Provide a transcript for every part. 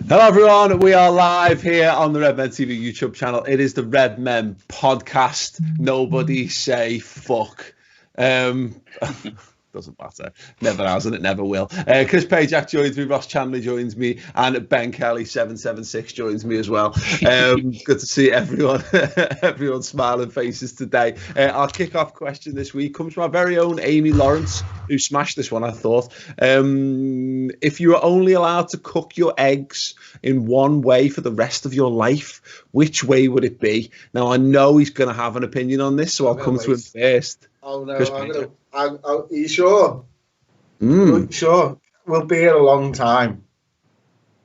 Hello everyone, we are live here on the Redmen TV YouTube channel. It is the Redmen podcast. Nobody say fuck. Doesn't matter. Never has and it never will. Chris Pajak joins me, Ross Chandler joins me, and Ben Kelly 776 joins me as well. Good to see everyone, everyone smiling faces today. Our kickoff question this week comes from our very own Amy Lawrence, who smashed this one, I thought. If you were only allowed to cook your eggs in one way for the rest of your life, which way would it be? Now, I know he's going to have an opinion on this, so I'll come to him first. Oh no, are you sure? Sure. We'll be here a long time.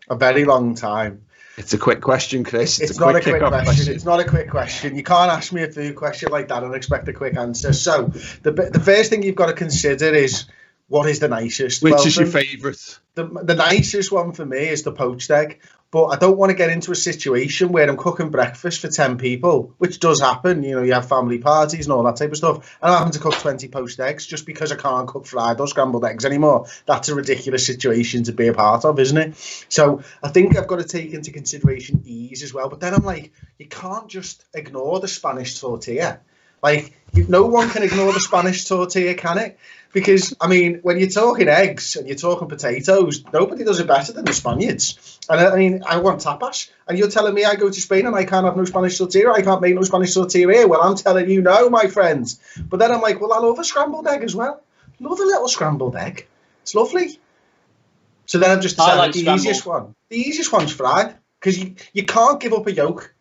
A very long time. It's a quick question, Chris. It's not a quick question. It's not a quick question. You can't ask me a food question like that and expect a quick answer. So the first thing you've got to consider is, what is the nicest? Which is your favourite? The nicest one for me is the poached egg. But I don't want to get into a situation where I'm cooking breakfast for 10 people, which does happen. You know, you have family parties and all that type of stuff. And I'm having to cook 20 poached eggs just because I can't cook fried or scrambled eggs anymore. That's a ridiculous situation to be a part of, isn't it? So I think I've got to take into consideration ease as well. But then I'm like, you can't just ignore the Spanish tortilla. Like, no one can ignore the Spanish tortilla, can it? Because, I mean, when you're talking eggs and you're talking potatoes, nobody does it better than the Spaniards. And I mean, I want tapas. And you're telling me I go to Spain and I can't have no Spanish tortilla? I can't make no Spanish tortilla here? Well, I'm telling you no, my friends. But then I'm like, well, I love a scrambled egg as well. Love a little scrambled egg. It's lovely. So then I've just decided the easiest one. The easiest one's fried. Because you can't give up a yolk.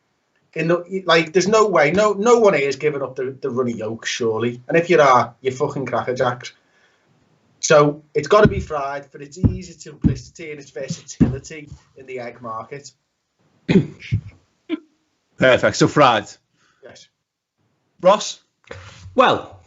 There's no way. No one here is giving up the runny yolk, surely. And if you are, you're fucking crackerjacks. So it's got to be fried for its easy simplicity and its versatility in the egg market. Perfect. So fried. Yes. Ross? Well,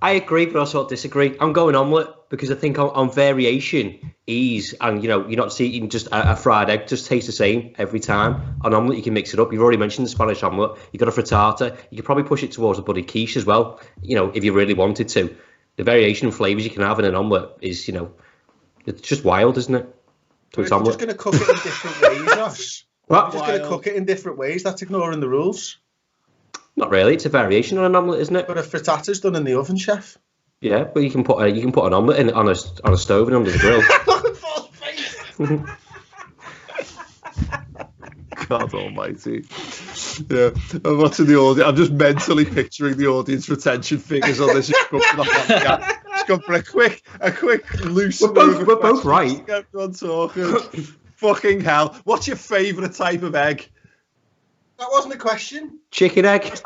I agree, but also disagree. I'm going omelette because I think on variation, ease, and you're not eating just a fried egg, just tastes the same every time. On omelette, you can mix it up. You've already mentioned the Spanish omelette. You've got a frittata. You could probably push it towards a buddy quiche as well, if you really wanted to. The variation of flavours you can have in an omelette is, it's just wild, isn't it? We're just going to cook it in different ways, Ross. We're just going to cook it in different ways. That's ignoring the rules. Not really. It's a variation on an omelette, isn't it? But a frittata's done in the oven, chef. Yeah, but you can put an omelette in on a stove and under the grill. God almighty. Yeah, I'm watching the audience. I'm just mentally picturing the audience retention figures on this. It's gone for a quick loose. We're both right. Everyone talking. Fucking hell. What's your favourite type of egg? That wasn't a question. Chicken egg.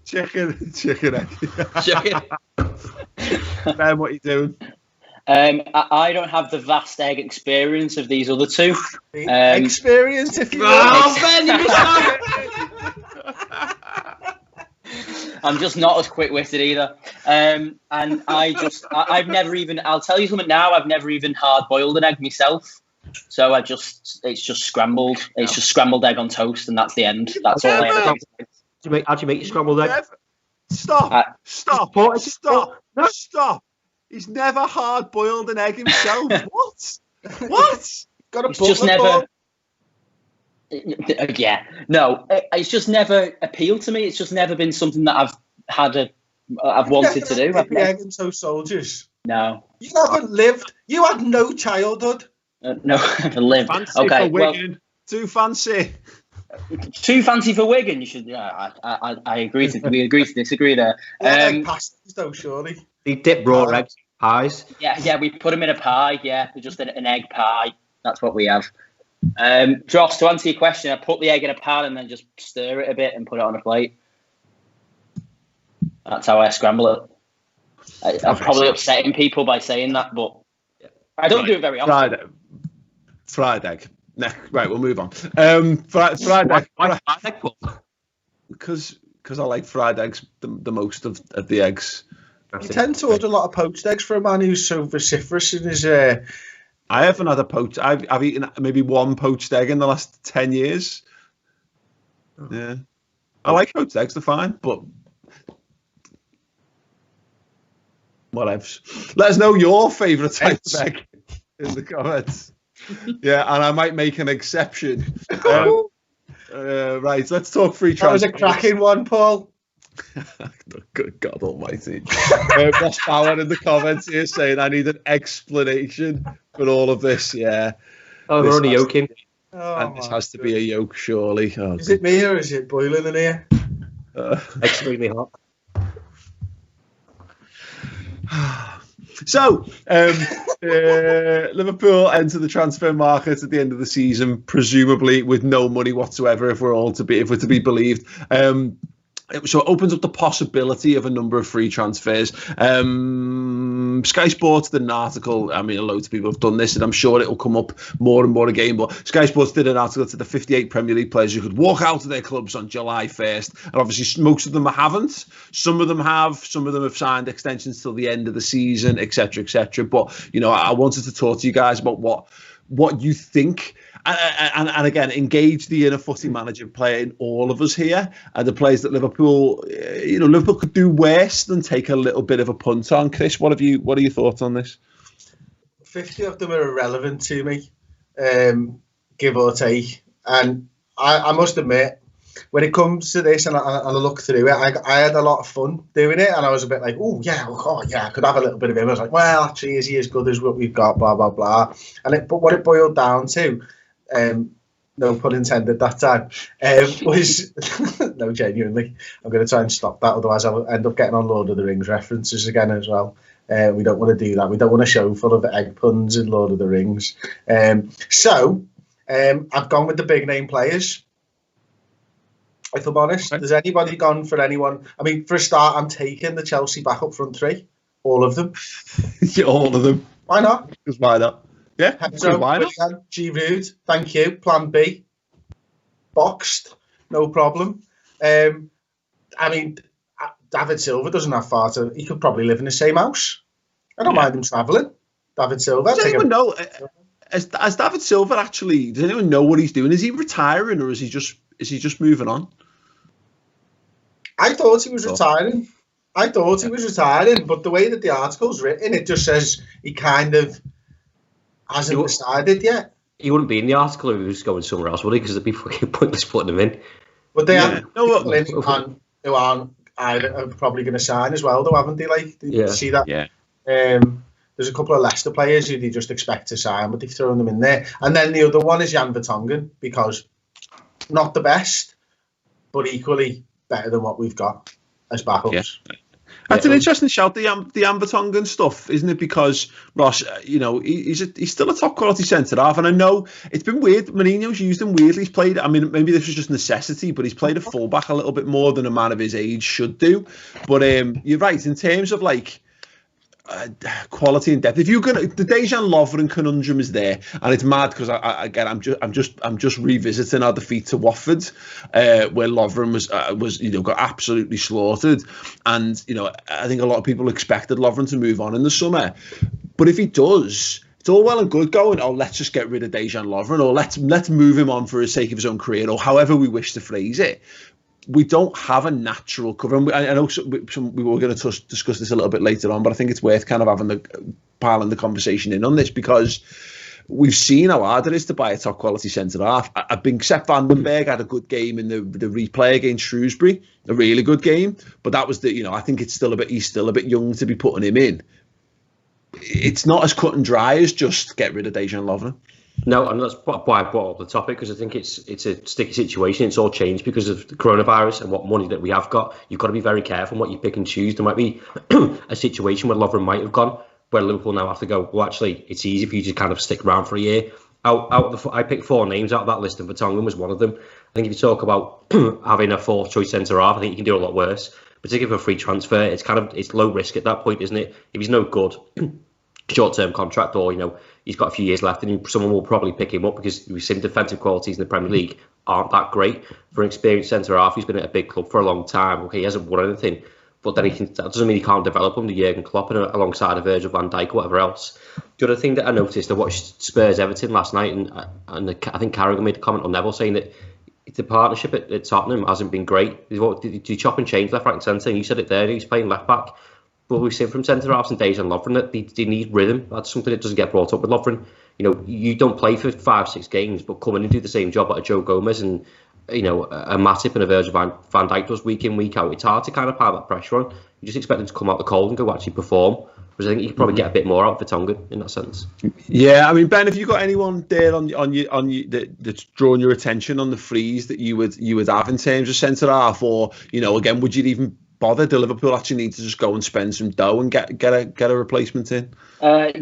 Chicken egg. Chicken. Ben, what are you doing? I don't have the vast egg experience of these other two. Experience, if you will. Ben, you missed out. I'm just not as quick-witted either. And I've never even, I'll tell you something now, I've never even hard-boiled an egg myself. So it's just scrambled. It's just scrambled egg on toast, and that's the end. That's all I ever do. How'd you make your scrambled egg? Stop. He's never hard boiled an egg himself. What? Got a it's just never. Yeah, no, it's just never appealed to me. It's just never been something that I've wanted to do. Egg and toast soldiers. No, you haven't lived. You had no childhood. No, I haven't lived. Fancy okay, for Wigan. Too fancy. Too fancy for Wigan. You should. Yeah, I agree. We agree to disagree there. Egg pasties, though, surely. They dip raw eggs in pies. Yeah, we put them in a pie. Yeah, they're just an egg pie. That's what we have. Josh, to answer your question, I put the egg in a pan and then just stir it a bit and put it on a plate. That's how I scramble it. I'm probably upsetting people by saying that, but I don't do it very often. Fried egg. Right, we'll move on. Fried egg. Why fried egg? Because I like fried eggs the most of the eggs. You tend to order a lot of poached eggs for a man who's so vociferous in his. I haven't had a poached. I've eaten maybe one poached egg in the last 10 years. Yeah, I like poached eggs. They're fine, but whatever. Let us know your favourite type of egg in the comments. Yeah, and I might make an exception. Right, let's talk free transfer. That was a cracking one, Paul. Good God Almighty! Ross Power in the comments here saying I need an explanation for all of this. Yeah. Oh, we're only yoking. And this has to be a yoke, surely. Oh, is it me or is it boiling in here? Extremely hot. So, Liverpool enter the transfer market at the end of the season, presumably with no money whatsoever, if we're to be believed. So it opens up the possibility of a number of free transfers. Sky Sports did an article. I mean, a load of people have done this, and I'm sure it'll come up more and more again. But Sky Sports did an article to the 58 Premier League players who could walk out of their clubs on July 1st. And obviously, most of them haven't. Some of them have. Some of them have signed extensions till the end of the season, etc., etc. But, you know, I wanted to talk to you guys about what you think. And again, engage the inner footy manager player in all of us here, and the players that Liverpool could do worse than take a little bit of a punt on. Chris, what are your thoughts on this? 50 of them are irrelevant to me, give or take. And I must admit, when it comes to this and I look through it, I had a lot of fun doing it, and I was a bit like, I could have a little bit of him. I was like, well, actually, is he as good as what we've got, blah, blah, blah. But what it boiled down to, no pun intended that time, was no, genuinely, I'm going to try and stop that, otherwise I'll end up getting on Lord of the Rings references again as well. We don't want to do that. We don't want a show full of egg puns in Lord of the Rings. So I've gone with the big name players, if I'm honest. Has anybody gone for anyone? I mean, for a start, I'm taking the Chelsea back up front three, all of them. Yeah, all of them. Why not? Because why not? Yeah, so, why not? Giroud, thank you. Plan B, boxed, no problem. I mean, David Silva doesn't have far to. He could probably live in the same house. I don't mind him travelling. David Silva. Does anyone know? Has David Silva actually? Does anyone know what he's doing? Is he retiring or is he just moving on? I thought he was retiring. But the way that the article's written, it just says he kind of hasn't decided yet. He wouldn't be in the article if he was going somewhere else, would he? Because it'd be fucking pointless putting him in. But they have people in who aren't are probably going to sign as well, though, haven't they? Like, you see that? Yeah. There's a couple of Leicester players who they just expect to sign, but they've thrown them in there. And then the other one is Jan Vertonghen, because not the best, but equally better than what we've got as backups. Yeah. That's an interesting shout, the Jan Vertonghen stuff, isn't it? Because Ross, he's still a top quality centre half, and I know it's been weird. Mourinho's used him weirdly. He's played. I mean, maybe this was just necessity, but he's played a fullback a little bit more than a man of his age should do. But you're right in terms of like quality and depth. If you're gonna, the Dejan Lovren conundrum is there, and it's mad because I'm just revisiting our defeat to Watford, where Lovren was got absolutely slaughtered, and I think a lot of people expected Lovren to move on in the summer, but if he does, it's all well and good going, oh, let's just get rid of Dejan Lovren, or let's move him on for the sake of his own career, or however we wish to phrase it. We don't have a natural cover. And I know we were going to discuss this a little bit later on, but I think it's worth kind of piling the conversation in on this, because we've seen how hard it is to buy a top quality centre half. I think Sepp Vandenberg had a good game in the replay against Shrewsbury, a really good game, but that was I think he's still a bit young to be putting him in. It's not as cut and dry as just get rid of Dejan Lovren. No, and that's why I brought up the topic, because I think it's a sticky situation. It's all changed because of the coronavirus and what money that we have got. You've got to be very careful what you pick and choose. There might be a situation where Lovren might have gone, where Liverpool now have to go, well, actually, it's easy for you to kind of stick around for a year. I picked 4 names out of that list, and Vertonghen was one of them. I think if you talk about having a 4th choice centre half, I think you can do a lot worse. Particularly for a free transfer, it's low risk at that point, isn't it? If he's no good, short-term contract, or he's got a few years left, and someone will probably pick him up, because we've seen defensive qualities in the Premier League aren't that great for an experienced centre half. He's been at a big club for a long time. Okay, he hasn't won anything, but then that doesn't mean he can't develop him to Jurgen Klopp alongside of Virgil van Dijk or whatever else. The other thing that I noticed, I watched Spurs Everton last night, and I think Carragher made a comment on Neville saying that the partnership at Tottenham hasn't been great. They chop and change left, right and centre, and you said it there, he's playing left back. But we've seen from centre halves and Dejan Lovren that they need rhythm. That's something that doesn't get brought up with Lovren. you don't play for 5-6 games, but come in and do the same job that a Joe Gomez and a Matip and a Virgil van Dijk does week in, week out. It's hard to kind of pile that pressure on. You just expect them to come out the cold and go actually perform. Whereas I think you could probably get a bit more out of Vertonghen in that sense. Yeah, I mean, Ben, have you got anyone there on you that's drawn your attention on the freeze that you would have in terms of centre half, or again, would you even bother? Do Liverpool actually need to just go and spend some dough and get a replacement in? I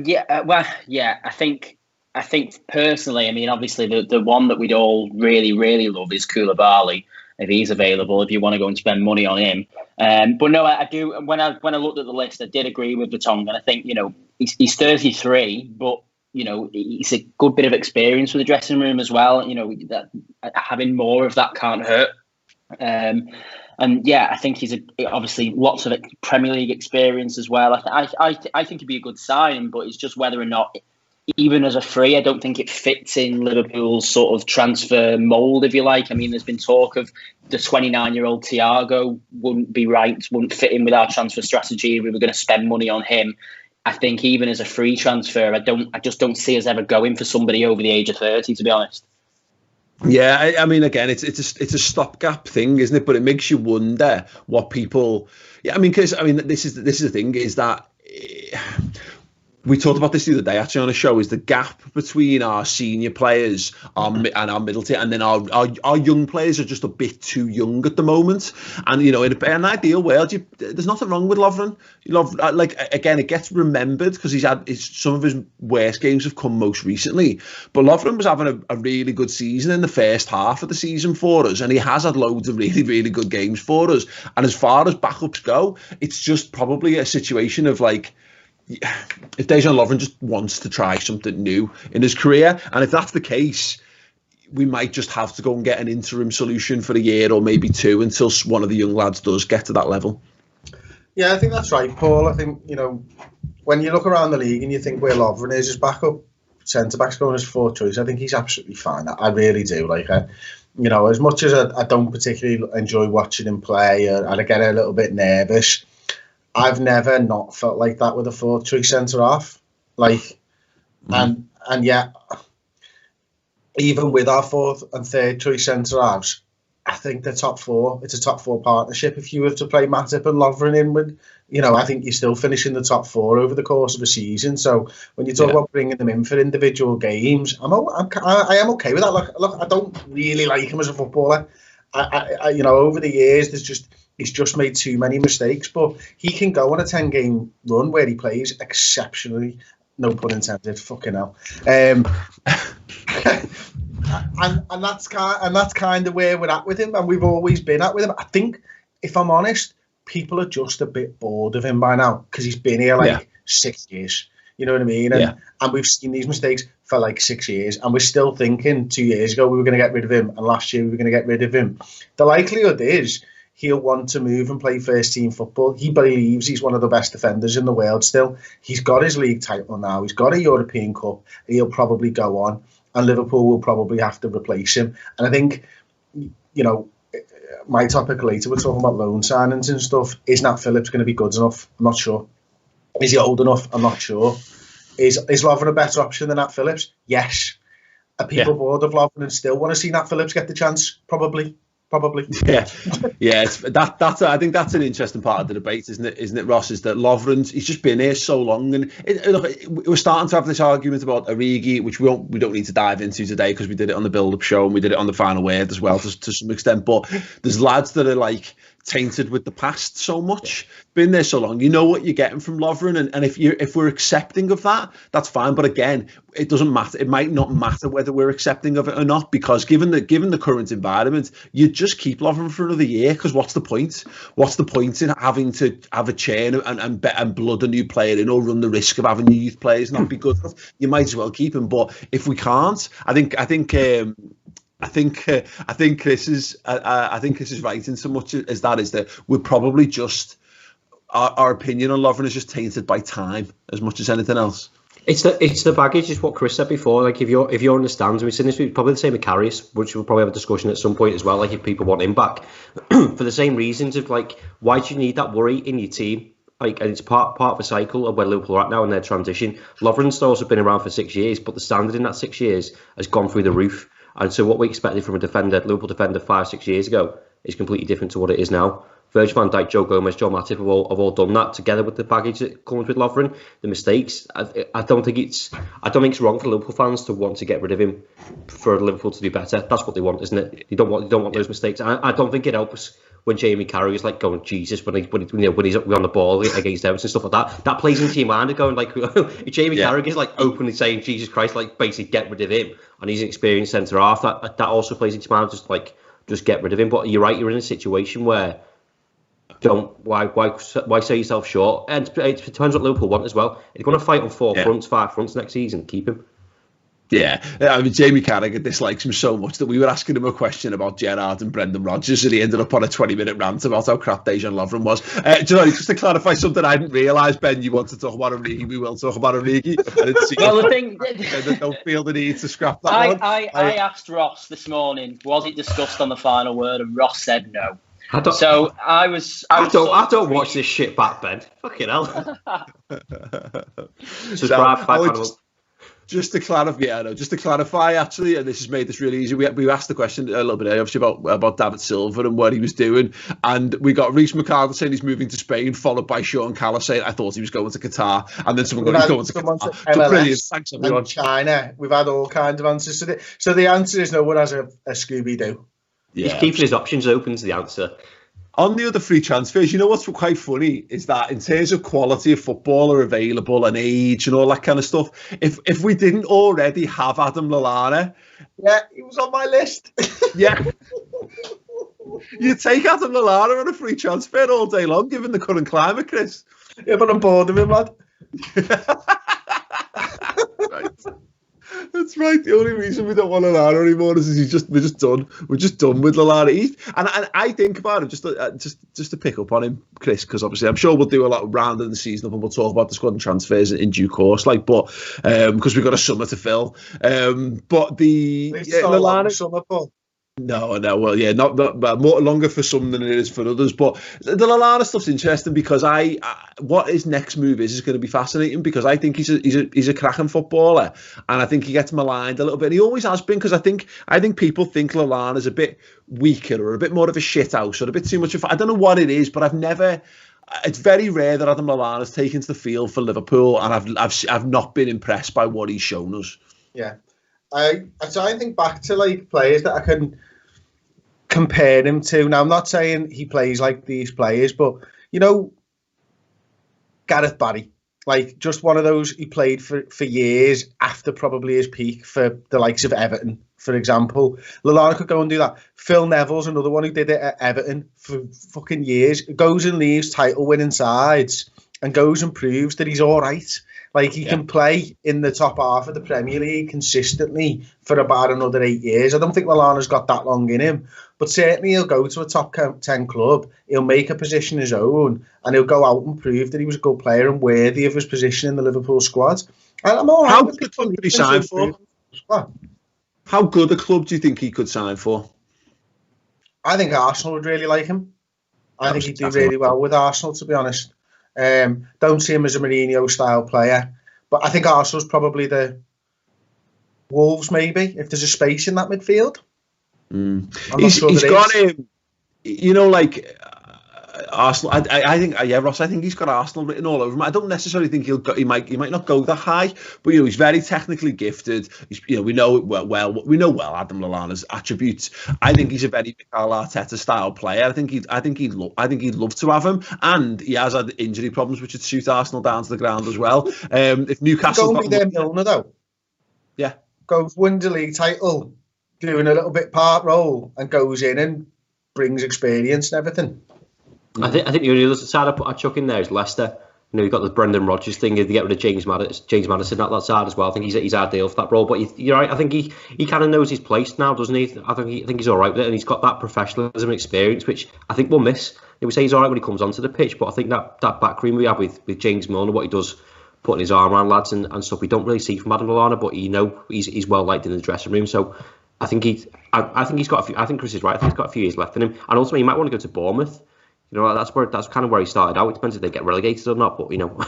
think personally, I mean, obviously the one that we'd all really, really love is Koulibaly, if he's available, if you want to go and spend money on him. But no, I do. When I looked at the list, I did agree with Vertonghen. I think, he's 33, but, he's a good bit of experience with the dressing room as well. That having more of that can't hurt. And yeah, I think he's obviously lots of Premier League experience as well. I think he'd be a good sign, but it's just whether or not, even as a free, I don't think it fits in Liverpool's sort of transfer mould, if you like. I mean, there's been talk of the 29-year-old Thiago wouldn't fit in with our transfer strategy. We were going to spend money on him. I think even as a free transfer, I just don't see us ever going for somebody over the age of 30, to be honest. Yeah, I mean, again, it's a stopgap thing, isn't it? But it makes you wonder what people. Yeah, I mean, because this is the thing, is that. We talked about this the other day actually on a show, is the gap between our senior players and our middle tier, and then our young players are just a bit too young at the moment. And in an ideal world, there's nothing wrong with Lovren. Again, it gets remembered because some of his worst games have come most recently. But Lovren was having a really good season in the first half of the season for us, and he has had loads of really, really good games for us. And as far as backups go, it's just probably a situation of if Dejan Lovren just wants to try something new in his career, and if that's the case, we might just have to go and get an interim solution for a year or maybe two until one of the young lads does get to that level. Yeah, I think that's right, Paul. I think, when you look around the league and you think where Lovren is his backup centre-back's going as fourth choice, I think he's absolutely fine. I really do. As much as I don't particularly enjoy watching him play, and I get a little bit nervous, I've never not felt like that with a fourth choice centre half. And yet, even with our fourth and third choice centre halves, I think it's a top four partnership. If you were to play Matip and Lovren in with, I think you're still finishing the top four over the course of a season. So when you talk about bringing them in for individual games, I am okay with that. Look, I don't really like him as a footballer. Over the years, he's just made too many mistakes, but he can go on a 10-game run where he plays exceptionally, no pun intended, fucking hell. And that's kind of where we're at with him, and we've always been at with him. I think, if I'm honest, people are just a bit bored of him by now because he's been here 6 years. You know what I mean? And we've seen these mistakes for 6 years, and we're still thinking 2 years ago we were going to get rid of him, and last year we were going to get rid of him. The likelihood is he'll want to move and play first team football. He believes he's one of the best defenders in the world still. He's got his league title now. He's got a European Cup. He'll probably go on, and Liverpool will probably have to replace him. And I think, my topic later, we're talking about loan signings and stuff. Is Nat Phillips going to be good enough? I'm not sure. Is he old enough? I'm not sure. Is Lovren a better option than Nat Phillips? Yes. Are people bored of Lovren and still want to see Nat Phillips get the chance? Probably. Yeah. I think that's an interesting part of the debate, isn't it, Ross? Is that he's just been here so long, and we're starting to have this argument about Origi, which we don't need to dive into today because we did it on the build-up show and we did it on the final word as well to some extent. But there's lads that are tainted with the past so much, been there so long. You know what you're getting from Lovren, and if we're accepting of that, that's fine. But again, it doesn't matter. It might not matter whether we're accepting of it or not, because given the current environment, you just keep Lovren for another year. Because what's the point? What's the point in having to have a chain and blood a new player in, or run the risk of having your youth players not be good enough? You might as well keep him. But if we can't, I think this is right in so much as that we're probably just our opinion on Lovren is just tainted by time as much as anything else. It's the baggage. It's what Chris said before. If you understand, we've seen this probably the same with Karius, which we'll probably have a discussion at some point as well. If people want him back for the same reasons of why do you need that worry in your team Like, and it's part of a cycle of where Liverpool are at now in their transition. Lovren's also been around for 6 years, but the standard in that 6 years has gone through the roof. And so what we expected from a Liverpool defender 5-6 years ago is completely different to what it is now. Virgil van Dijk, Joe Gomez, Joe Matip have all done that together with the baggage that comes with Lovren, the mistakes. I don't think it's wrong for Liverpool fans to want to get rid of him for Liverpool to do better. That's what they want, isn't it? You don't want those mistakes. I don't think it helps when Jamie Carragher is like going Jesus when he's on the ball against Everton and stuff like that. That plays into your mind, going like Jamie Carragher is like openly saying Jesus Christ, like basically get rid of him, and he's an experienced centre half. That also plays into your mind, just get rid of him. But you're right, you're in a situation where why sell yourself short? And it depends what Liverpool want as well. If you're going to fight on 5 fronts next season, keep him. Yeah, I mean, Jamie Carragher dislikes him so much that we were asking him a question about Gerrard and Brendan Rodgers, and he ended up on a 20-minute rant about how crap Dejan Lovren was. Do you know, just to clarify something I didn't realise, Ben, you want to talk about Origi, we will talk about Origi. I didn't see the thing... don't feel the need to scrap that one. I asked Ross this morning, was it discussed on the final word, and Ross said no. I don't watch this shit back, Ben. Fucking hell. Just to clarify, actually, and this has made this really easy. We asked the question a little bit earlier, obviously, about David Silva and what he was doing, and we got Reece McCardle saying he's moving to Spain, followed by Sean Callis saying I thought he was going to Qatar, and then someone got he's going to Qatar. MLS, brilliant. Thanks, everyone. And China. We've had all kinds of answers to it. So the answer is no one has a Scooby-Doo. Yeah. He's keeping his options open to the answer. On the other free transfers, you know what's quite funny is that in terms of quality of footballer available and age and all that kind of stuff, if we didn't already have Adam Lallana, yeah, he was on my list. Yeah, you take Adam Lallana on a free transfer all day long, given the current climate, Chris. Yeah, but I'm bored of him, lad. Right. That's right. The only reason we don't want Lallana anymore is we're just done. We're just done with Lallana. And I think about it just to pick up on him, Chris, because obviously I'm sure we'll do a lot rounding the season up and we'll talk about the squad and transfers in due course. Because we've got a summer to fill. But the Lallana summer, Paul. No, well, yeah, not more longer for some than it is for others. But the Lallana stuff's interesting because what his next move is going to be fascinating because I think he's a cracking footballer and I think he gets maligned a little bit. And he always has been because I think people think Lallana's a bit weaker or a bit more of a shithouse or a bit too much of. I don't know what it is, but I've never. It's very rare that Adam Lallana's taken to the field for Liverpool, and I've not been impressed by what he's shown us. Yeah, I try and think back to like players that I can compare him to. Now, I'm not saying he plays like these players, but you know, Gareth Barry, like just one of those. He played for years after probably his peak for the likes of Everton, for example. Lallana could go and do that. Phil Neville's another one who did it at Everton for fucking years. Goes and leaves title-winning sides and goes and proves that he's all right. Like he can play in the top half of the Premier League consistently for about another 8 years. I don't think Lallana's got that long in him, but certainly he'll go to a top 10 club. He'll make a position his own, and he'll go out and prove that he was a good player and worthy of his position in the Liverpool squad. And I'm all right. How good a club could he sign for? What? How good a club do you think he could sign for? I think Arsenal would really like him. I think he'd do really well with Arsenal, to be honest. Don't see him as a Mourinho-style player, but I think Arsenal's probably the Wolves, maybe, if there's a space in that midfield. He's got him, you know, like Arsenal. I think, Ross. I think he's got Arsenal written all over him. I don't necessarily think he might not go that high, but you know, he's very technically gifted. We know Adam Lallana's attributes. I think he's a very Mikel Arteta style player. I think he'd love to have him, and he has had injury problems which would suit Arsenal down to the ground as well. If Newcastle go be their Milner though, yeah, goes wins the league title, doing a little bit part role, and goes in and brings experience and everything. I think the only other side I chuck in there is Leicester. You know, you've got the Brendan Rodgers thing. You get rid of James Maddison at that side as well. I think he's ideal for that role. But you're right. I think he kind of knows his place now, doesn't he? I think he's all right with it, and he's got that professionalism and experience, which I think we'll miss. We say he's all right when he comes onto the pitch, but I think that backroom we have with James Milner, what he does, putting his arm around lads and stuff, we don't really see from Adam Lallana, but he's well liked in the dressing room. So I think he's got a few. I think Chris is right. I think he's got a few years left in him, and ultimately he might want to go to Bournemouth. You know, that's kind of where he started out. It depends if they get relegated or not, but you know,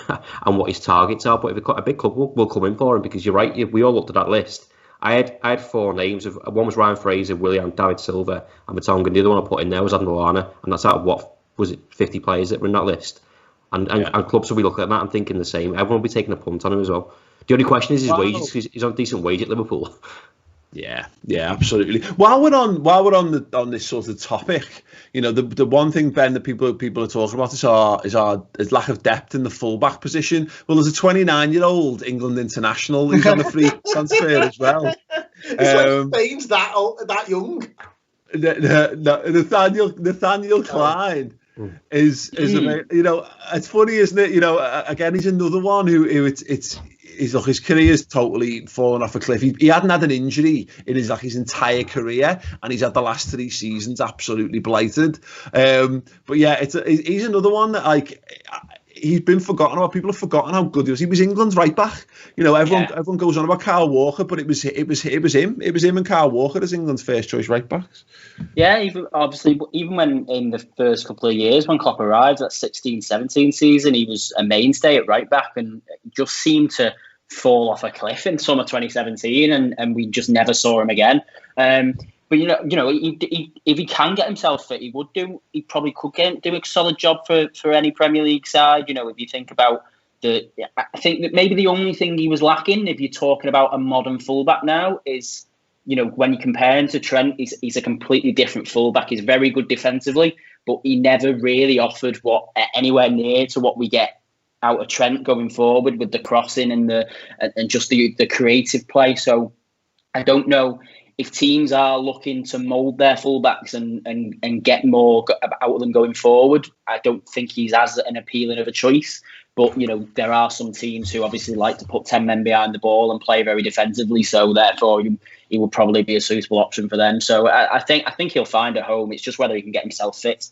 and what his targets are. But if a big club will come in for him, because you're right, we all looked at that list. I had 4 names. One was Ryan Fraser, Willian, David Silva, and Vertonghen. The other one I put in there was Adam Lallana, and that's out of what was it, 50 players that were in that list. And clubs will be looking at that and thinking the same. Everyone will be taking a punt on him as well. The only question is his wages, because he's on a decent wage at Liverpool. Yeah, absolutely. While we're on this sort of topic, you know, the one thing, Ben, that people are talking about is lack of depth in the fullback position. Well, there's a 29-year-old England international who's on the free transfer as well. Spain's that young. Nathaniel Klein is you know, it's funny, isn't it? You know, again, he's another one who his career's totally fallen off a cliff. He hadn't had an injury in his entire career, and he's had the last 3 seasons absolutely blighted. But yeah, he's another one that he's been forgotten about. People have forgotten how good he was. He was England's right back. You know, everyone goes on about Kyle Walker, but it was him. It was him and Kyle Walker as England's first choice right backs. Yeah, even when in the first couple of years when Klopp arrived, that 16-17 season, he was a mainstay at right back and just seemed to fall off a cliff in summer 2017, and we just never saw him again. But you know, if he can get himself fit, he probably could do a solid job for any Premier League side. You know, if you think about I think that maybe the only thing he was lacking, if you're talking about a modern fullback now, is, you know, when you compare him to Trent, he's a completely different fullback. He's very good defensively, but he never really offered anywhere near to what we get out of Trent going forward with the crossing and just the creative play. So I don't know if teams are looking to mould their fullbacks and get more out of them going forward. I don't think he's as an appealing of a choice. But, you know, there are some teams who obviously like to put 10 men behind the ball and play very defensively. So therefore, he will probably be a suitable option for them. So I think he'll find a home. It's just whether he can get himself fit.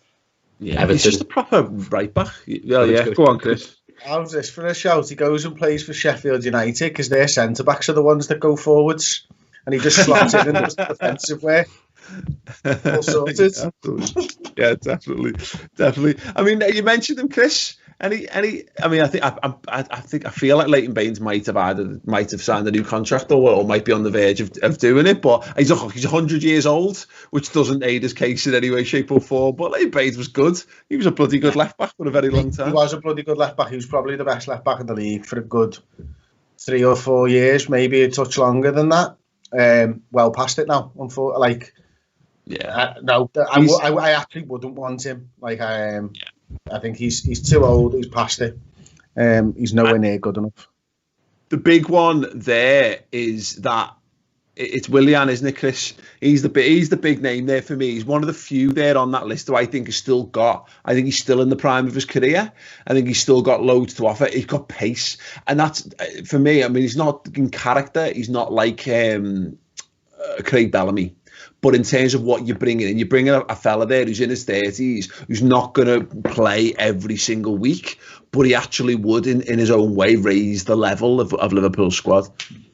Yeah, it's just a proper right back. Yeah. Go on, Chris. How's this for a shout? He goes and plays for Sheffield United because their centre-backs are the ones that go forwards. And he just slots in and does the defensive work. All sorted. Yeah, definitely. I mean, you mentioned him, Chris. I feel like Leighton Baines might have signed a new contract or might be on the verge of doing it, but he's 100 years old, which doesn't aid his case in any way, shape or form. But Leighton Baines was good. He was a bloody good left back for a very long time. He was a bloody good left back. He was probably the best left back in the league for a good 3 or 4 years, maybe a touch longer than that. Well past it now. I actually wouldn't want him. I think he's too old. He's past it. He's nowhere near good enough. The big one there is that it's Willian, isn't it, Chris? He's the big name there for me. He's one of the few there on that list who I think he's still in the prime of his career. I think he's still got loads to offer. He's got pace, and that's for me. I mean, he's not in character. He's not like Craig Bellamy. But in terms of what you're bringing a fella there who's in his 30s, who's not going to play every single week, but he actually would, in his own way, raise the level of Liverpool's squad.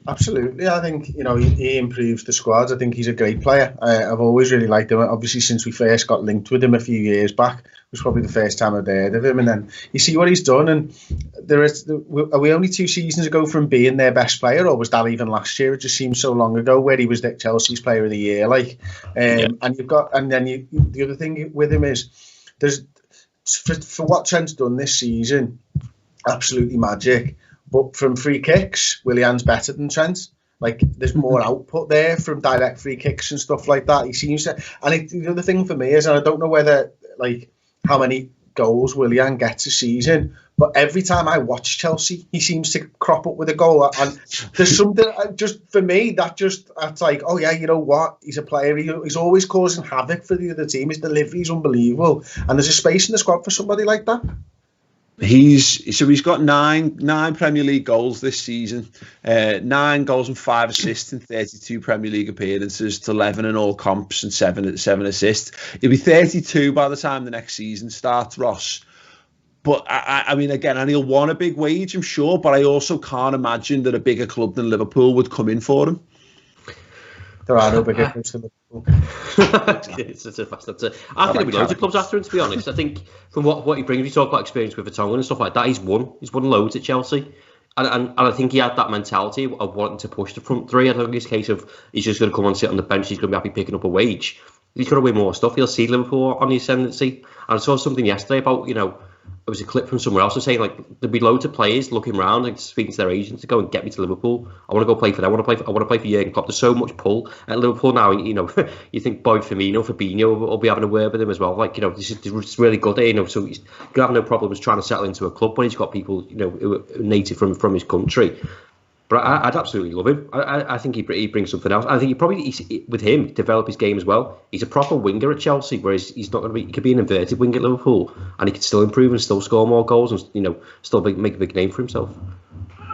Absolutely. I think, you know, he improves the squad. I think he's a great player. I've always really liked him. Obviously, since we first got linked with him a few years back, it was probably the first time I'd heard of him. And then you see what he's done. And are we only 2 seasons ago from being their best player, or was that even last year? It just seems so long ago where he was Chelsea's player of the year. And the other thing with him is for what Trent's done this season, absolutely magic. But from free kicks, Willian's better than Trent. There's more output there from direct free kicks and stuff like that. He seems to, and the other thing for me is, and I don't know whether how many goals Willian gets a season, but every time I watch Chelsea, he seems to crop up with a goal. And there's something just for me that's like, oh yeah, you know what? He's a player. He's always causing havoc for the other team. His delivery is unbelievable, and there's a space in the squad for somebody like that. He's got nine Premier League goals this season, 9 goals and 5 assists in 32 Premier League appearances, to 11 in all comps and 7 assists. He'll be 32 by the time the next season starts, Ross. But I mean, again, and he'll want a big wage, I'm sure, but I also can't imagine that a bigger club than Liverpool would come in for him. There are no bigger clubs than Liverpool. It's such a fast answer. I think there'll be loads of clubs after him, to be honest. I think from what he brings, we talk about experience with Vertonghen and stuff like that, he's won loads at Chelsea. And I think he had that mentality of wanting to push the front three. I don't think it's a case of he's just going to come and sit on the bench, he's going to be happy picking up a wage. He's got to win more stuff. He'll see Liverpool on the ascendancy. And I saw something yesterday about, it was a clip from somewhere else saying like there'd be loads of players looking around and speaking to their agents to go and get me to Liverpool. I want to go play for them. I want to play for Jurgen Klopp. There's so much pull at Liverpool now. You think Boy Firmino, Fabinho will be having a word with him as well. Like this is really good. So he's gonna have no problems trying to settle into a club when he's got people who are native from his country. But I'd absolutely love him. I think he brings something else. I think he probably with him develop his game as well. He's a proper winger at Chelsea, whereas he's not going to be. He could be an inverted winger at Liverpool, and he could still improve and still score more goals and still make a big name for himself.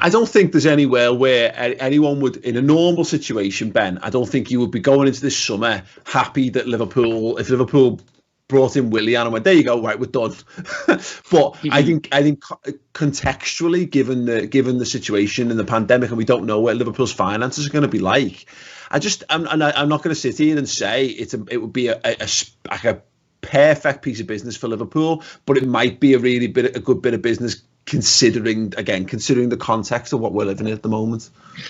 I don't think there's anywhere where anyone would, in a normal situation, Ben. I don't think you would be going into this summer happy that if Liverpool brought in Willian and went, there you go, right, we're done. But I think contextually, given the situation in the pandemic, and we don't know what Liverpool's finances are going to be like, I'm not going to sit here and say it would be a perfect piece of business for Liverpool, but it might be a good bit of business considering the context of what we're living in at the moment.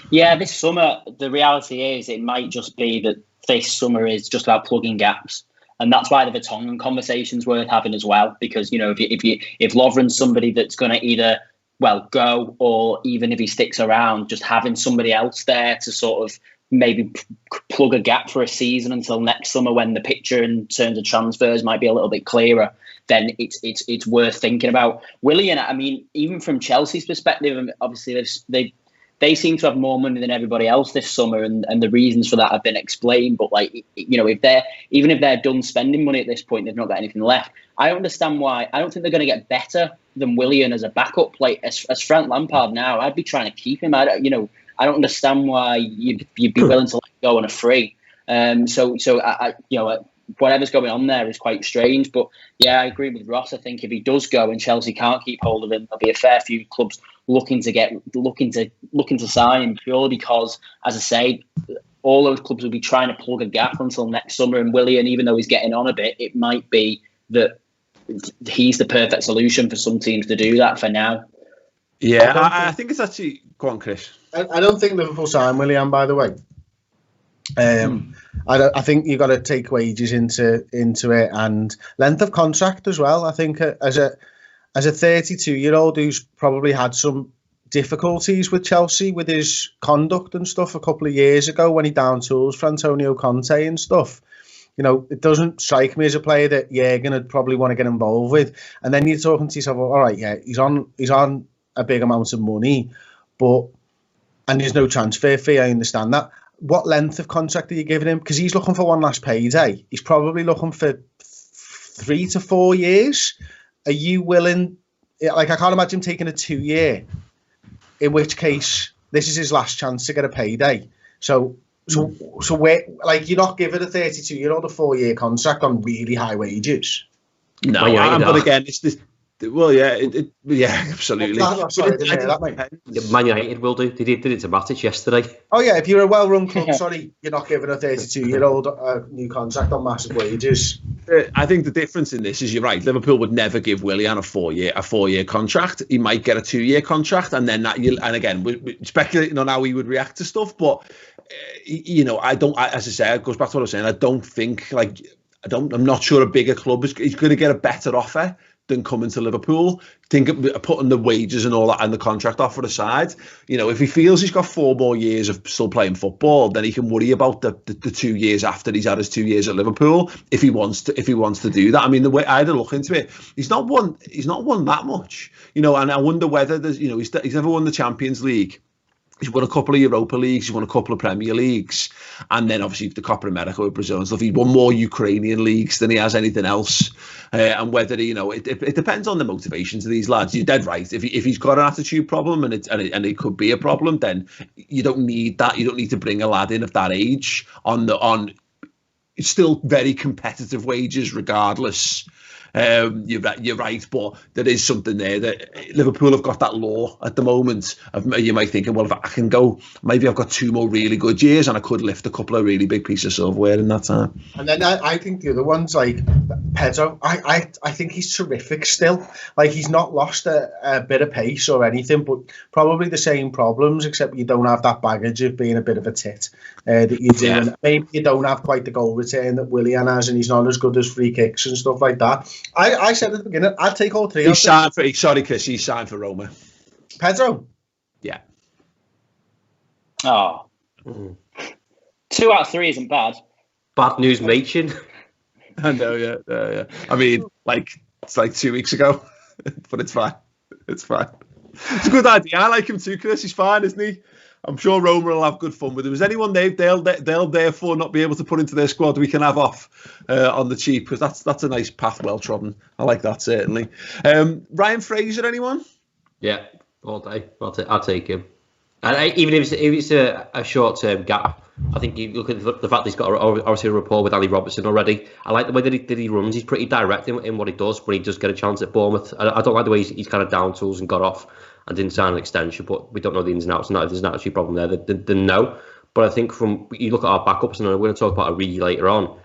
Yeah, this summer the reality is it might just be that this summer is just about plugging gaps. And that's why the Vertonghen conversation's worth having as well, because if Lovren's somebody that's going to either go, or even if he sticks around, just having somebody else there to sort of maybe plug a gap for a season until next summer when the picture in terms of transfers might be a little bit clearer, then it's worth thinking about. Willian, I mean, even from Chelsea's perspective, obviously they seem to have more money than everybody else this summer, and the reasons for that have been explained. But if they're done spending money at this point, they've not got anything left. I understand why. I don't think they're going to get better than Willian as a backup. Like as Frank Lampard now, I'd be trying to keep him. I don't understand why you'd be willing to let go on a free. Whatever's going on there is quite strange. But yeah, I agree with Ross. I think if he does go and Chelsea can't keep hold of him, there'll be a fair few clubs looking to sign him, purely because, as I say, all those clubs will be trying to plug a gap until next summer. And Willian, even though he's getting on a bit, it might be that he's the perfect solution for some teams to do that for now. Yeah, I think it's actually... Go on, Chris. I don't think Liverpool signed Willian, by the way. I think you've got to take wages into it, and length of contract as well. I think as a 32-year-old who's probably had some difficulties with Chelsea with his conduct and stuff a couple of years ago when he down tools for Antonio Conte and stuff, it doesn't strike me as a player that you're going to probably want to get involved with. And then you're talking to yourself, all right, yeah, he's on a big amount of money, and there's no transfer fee. I understand that. What length of contract are you giving him? Because he's looking for one last payday. He's probably looking for 3 to 4 years. Are you willing? I can't imagine taking a 2-year. In which case, this is his last chance to get a payday. So where, you're not giving a 32-year-old a 4-year contract on really high wages. No, but again, it's this. Well, yeah, yeah, absolutely. Man United will do. They did it to Matic yesterday. Oh yeah, if you're a well-run club, you're not giving a 32-year-old a new contract on massive wages. I think the difference in this is you're right. Liverpool would never give Willian a 4-year contract. He might get a 2-year contract, and then and again, we're speculating on how he would react to stuff. But I don't. As I say, it goes back to what I was saying. I don't think I'm not sure a bigger club is going to get a better offer than coming to Liverpool. Think of putting the wages and all that and the contract offer aside. If he feels he's got 4 more years of still playing football, then he can worry about the 2 years after he's had his 2 years at Liverpool if he wants to do that. I mean, the way I had a look into it, he's not won that much. And I wonder whether there's he's never won the Champions League. He's won a couple of Europa Leagues, he's won a couple of Premier Leagues, and then obviously the Copa America with Brazil and stuff. He's won more Ukrainian leagues than he has anything else. And whether it depends on the motivations of these lads. You're dead right. If he's got an attitude problem and it could be a problem, then you don't need that. You don't need to bring a lad in of that age on it's still very competitive wages regardless. You're right, but there is something there that Liverpool have got that law at the moment. You might think, well, if I can go, maybe I've got 2 more really good years and I could lift a couple of really big pieces of silverware in that time. And then I think the other ones, like Pedro, I think he's terrific still. Like, he's not lost a bit of pace or anything, but probably the same problems, except you don't have that baggage of being a bit of a tit that you do. And maybe you don't have quite the goal return that Willian has, and he's not as good as free kicks and stuff like that. I said at the beginning, I'd take all 3. He's signed for, sorry, Chris, he's signed for Roma. Pedro? Yeah. Oh. 2 out of 3 isn't bad. Bad news, Machin. I know, yeah. I mean, it's like 2 weeks ago, but it's fine. It's fine. It's a good idea. I like him too, Chris. He's fine, isn't he? I'm sure Roma will have good fun with him. Is anyone they'll therefore not be able to put into their squad we can have off on the cheap? Because that's a nice path, well trodden. I like that, certainly. Ryan Fraser, anyone? Yeah, all day. I'll take him. And even if it's a short-term gap, I think you look at the fact he's got obviously a rapport with Ali Robertson already. I like the way that he runs. He's pretty direct in what he does, but he does get a chance at Bournemouth. I don't like the way he's kind of down tools and got off and didn't sign an extension, but we don't know the ins and outs. And if there's an attitude problem there, then no. But I think from you look at our backups, and we're going to talk about Origi later on,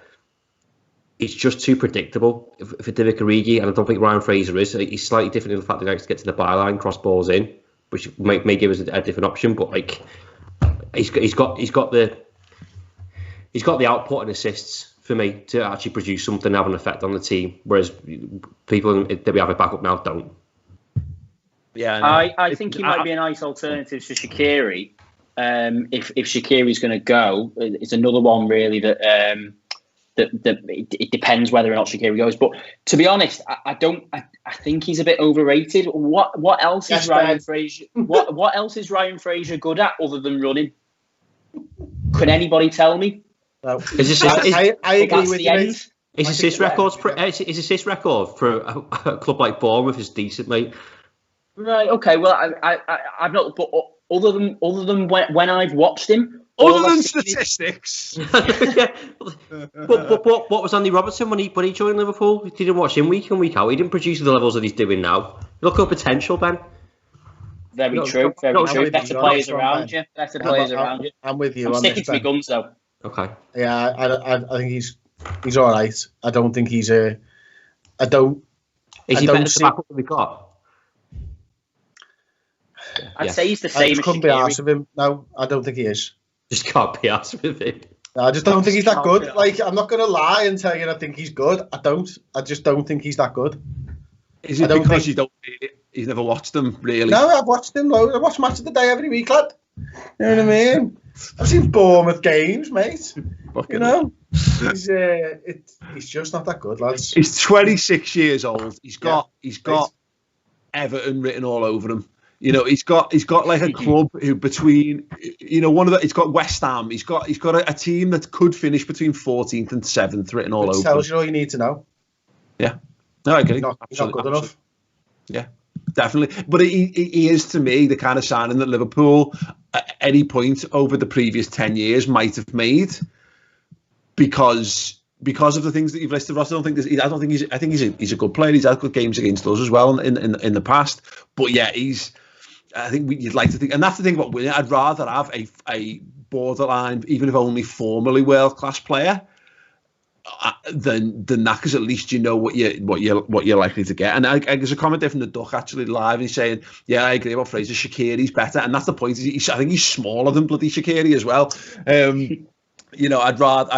it's just too predictable for Divock Origi, and I don't think Ryan Fraser is. He's slightly different in the fact that he likes to get to the byline, cross balls in, which may give us a different option. But like, he's got the output and assists for me to actually produce something and have an effect on the team, whereas people that we have a backup now don't. Yeah, I think he might be a nice alternative to Shaqiri. If Shaqiri's going to go, it's another one really that it depends whether or not Shaqiri goes. But to be honest, I think he's a bit overrated. What else is Ryan Fraser? What else is Ryan Fraser good at other than running? Could anybody tell me? No. I agree with you. His assist record for a club like Bournemouth is decent, mate. Right. Okay. Well, I've not. But other than when I've watched him, other than statistics. Yeah. But what was Andy Robertson when he joined Liverpool? He didn't watch him week in week out. He didn't produce the levels that he's doing now. Look at potential, Ben. Very true. Very true. Better players around you. Better players around you. I'm with you. I'm sticking to my guns though. Okay. Yeah, I think he's all right. I don't think he's a. I don't. Is he better to back up than we got? I'd say he's the same. I just couldn't be arsed with him. No, I don't think he is. Just can't be arsed with him. I just don't think he's that good. Like, I'm not going to lie and tell you I think he's good. I don't. I just don't think he's that good. Is it because you've never watched them, really? No, I've watched him loads. I watch Match of the Day every week, lad. You know what I mean? I've seen Bournemouth games, mate. You know? He's just not that good, lads. He's 26 years old. He's got Everton written all over him. You know, he's got like a club who between, you know, he's got West Ham. He's got a team that could finish between 14th and 7th written all over. Tells you all you need to know. Yeah. No, I get it. He's not good enough. Yeah, definitely. But he is, to me, the kind of signing that Liverpool at any point over the previous 10 years might have made because of the things that you've listed, Ross. I think he's a good player. He's had good games against us as well in the past. But yeah, I think you'd like to think, and that's the thing about winning. I'd rather have a borderline, even if only formerly world-class player, than that, because at least you know what you're likely to get. And there's a comment there from the Duck actually live, and he's saying, "Yeah, I agree about Fraser. Shaqiri's better," and that's the point. I think he's smaller than bloody Shaqiri as well. You know, I'd rather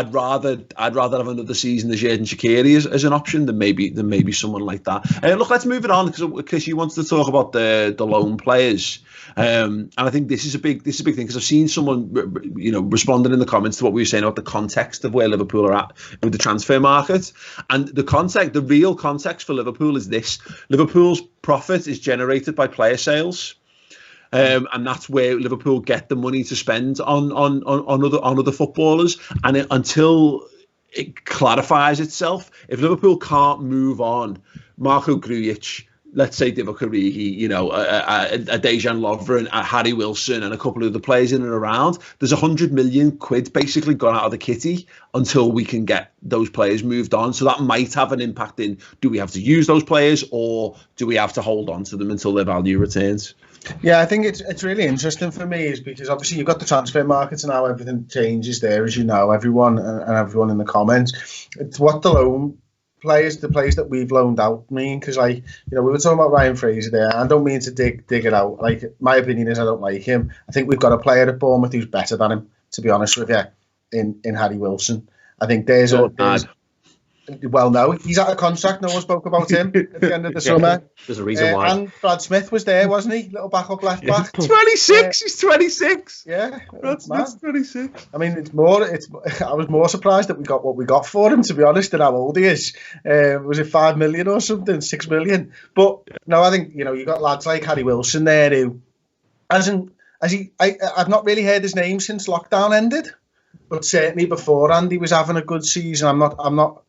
have another season this year than Shaqiri as an option than maybe someone like that. Look, let's move it on because you wanted to talk about the loan players, and I think this is a big thing because I've seen someone responding in the comments to what we were saying about the context of where Liverpool are at with the transfer market, and the real context for Liverpool is this: Liverpool's profit is generated by player sales. And that's where Liverpool get the money to spend on other footballers. And until it clarifies itself, if Liverpool can't move on Marko Grujic, let's say Divock Origi, you know, a Dejan Lovren, a Harry Wilson, and a couple of other players in and around, there's 100 million quid basically gone out of the kitty until we can get those players moved on. So that might have an impact in, do we have to use those players, or do we have to hold on to them until their value returns? Yeah, I think it's really interesting for me, is because obviously you've got the transfer markets and how everything changes there, as you know, everyone and everyone in the comments. It's what the players that we've loaned out mean, because, like, you know, we were talking about Ryan Fraser there. I don't mean to dig it out. Like, my opinion is I don't like him. I think we've got a player at Bournemouth who's better than him, to be honest with you, in Harry Wilson. I think there's well, no, he's out of contract. No one spoke about him at the end of the summer. There's a reason why. And Brad Smith was there, wasn't he? Little backup left back. 26. He's 26. Yeah, Brad Smith's 26. I mean, I was more surprised that we got what we got for him, to be honest, than how old he is. Was it 5 million or something? 6 million. But no, I think, you know, you got lads like Harry Wilson there who I've not really heard his name since lockdown ended, but certainly beforehand he was having a good season. I'm not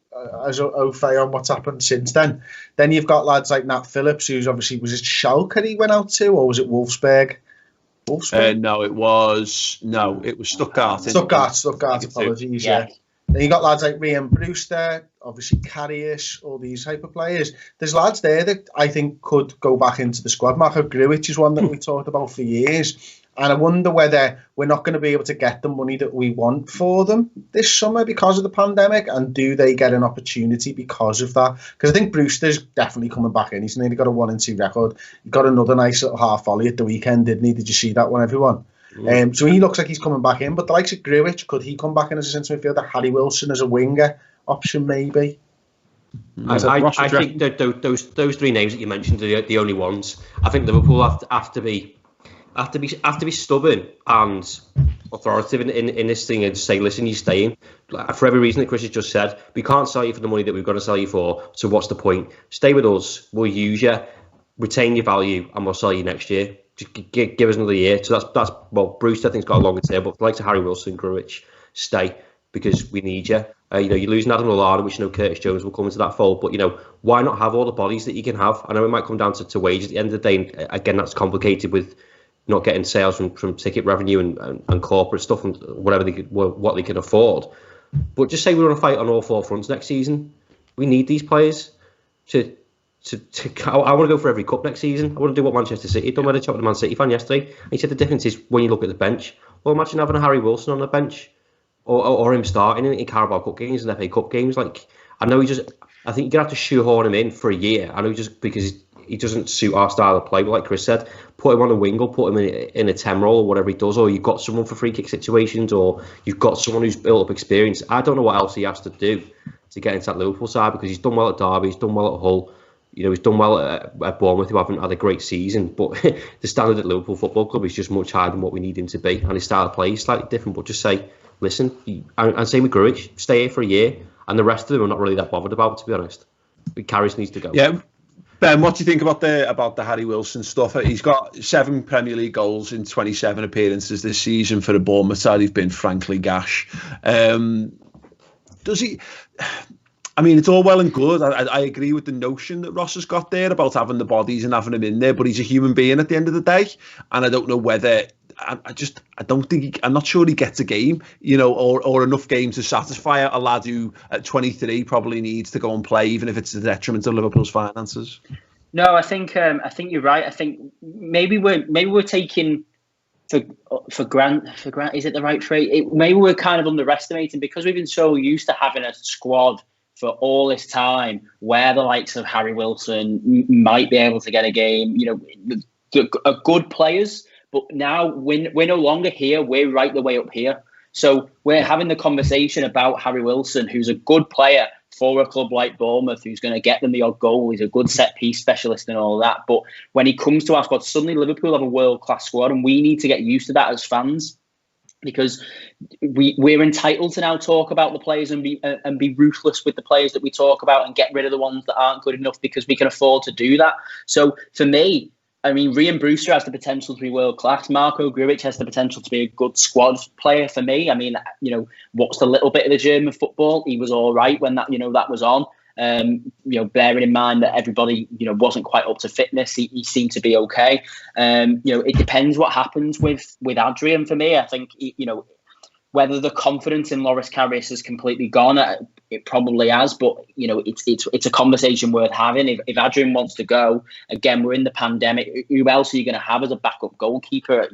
as au fait on what's happened since then. Then you've got lads like Nat Phillips, who's obviously, was it Schalke he went out to, or was it Wolfsburg? No, it was Stuttgart. Stuttgart, apologies. Yeah. Then you got lads like Ryan Brewster, obviously Karius, all these type of players. There's lads there that I think could go back into the squad. Marco Grujic is one that we talked about for years. And I wonder whether we're not going to be able to get the money that we want for them this summer because of the pandemic, and do they get an opportunity because of that? Because I think Brewster's definitely coming back in. He's nearly got a 1-2 record. He got another nice little half volley at the weekend, didn't he? Did you see that one, everyone? So he looks like he's coming back in. But the likes of Grujic, could he come back in as a centre midfielder? Harry Wilson as a winger option, maybe? I think that those three names that you mentioned are the only ones. I think Liverpool have to be stubborn and authoritative in this thing, and say, listen, you're staying. For every reason that Chris has just said, we can't sell you for the money that we've got to sell you for, so what's the point? Stay with us, we'll use you, retain your value, and we'll sell you next year. Just give us another year. So that's well, Bruce, I think, has got a longer term, but like to Harry Wilson, Grujic, stay, because we need you. You know, you're losing Adam Lallana, which, you know, Curtis Jones will come into that fold, but, you know, why not have all the bodies that you can have? I know it might come down to wages at the end of the day, and again, that's complicated with not getting sales from ticket revenue and corporate stuff and whatever what they can afford. But just say we want to fight on all four fronts next season. We need these players to I want to go for every cup next season. I want to do what Manchester City done when they chopped the Man City fan yesterday. And he said the difference is when you look at the bench. Well, imagine having a Harry Wilson on the bench, or him starting in Carabao Cup games and FA Cup games. Like, I think you're gonna have to shoehorn him in for a year. I know, just because he doesn't suit our style of play, but like Chris said, put him on a wing or put him in a 10 role or whatever he does, or you've got someone for free kick situations, or you've got someone who's built up experience. I don't know what else he has to do to get into that Liverpool side, because he's done well at Derby, he's done well at Hull, you know, he's done well at Bournemouth, who haven't had a great season, but the standard at Liverpool Football Club is just much higher than what we need him to be, and his style of play is slightly different. But just say, listen, and same with Grujic, stay here for a year, and the rest of them I'm not really that bothered about, to be honest. Karius needs to go. Yeah. Ben, what do you think about the Harry Wilson stuff? He's got 7 Premier League goals in 27 appearances this season for the Bournemouth side. He's been frankly gash. Does he? I mean, it's all well and good. I agree with the notion that Ross has got there about having the bodies and having him in there, but he's a human being at the end of the day, and I don't know whether. I'm not sure he gets a game, you know, or enough games to satisfy a lad who at 23 probably needs to go and play, even if it's to the detriment of Liverpool's finances. No, I think you're right. I think maybe we're taking for grant. Is it the right phrase? Maybe we're kind of underestimating, because we've been so used to having a squad for all this time where the likes of Harry Wilson might be able to get a game. You know, are good players. But now we're no longer here. We're right the way up here. So we're having the conversation about Harry Wilson, who's a good player for a club like Bournemouth, who's going to get them the odd goal. He's a good set-piece specialist and all that. But when he comes to our squad, suddenly Liverpool have a world-class squad, and we need to get used to that as fans, because we're entitled to now talk about the players and be ruthless with the players that we talk about, and get rid of the ones that aren't good enough, because we can afford to do that. So for me, I mean, Ryan Brewster has the potential to be world class. Marco Grujic has the potential to be a good squad player for me. I mean, you know, what's the little bit of the German football? He was all right when that was on. Bearing in mind that everybody, wasn't quite up to fitness, he seemed to be okay. It depends what happens with Adrian for me. I think, whether the confidence in Loris Karius has completely gone, it probably has, but it's a conversation worth having. If Adrian wants to go, again, we're in the pandemic. Who else are you going to have as a backup goalkeeper?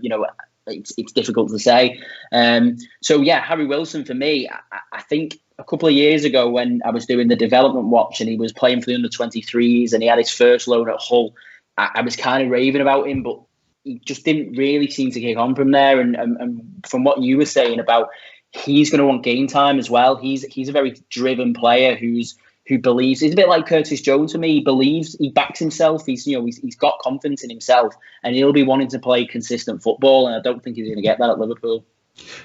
It's difficult to say. Harry Wilson for me, I think a couple of years ago when I was doing the development watch and he was playing for the under-23s and he had his first loan at Hull, I was kind of raving about him, but he just didn't really seem to kick on from there. And from what you were saying about he's going to want game time as well. He's a very driven player who believes. He's a bit like Curtis Jones for me. He believes, he backs himself. He's got confidence in himself, and he'll be wanting to play consistent football. And I don't think he's going to get that at Liverpool.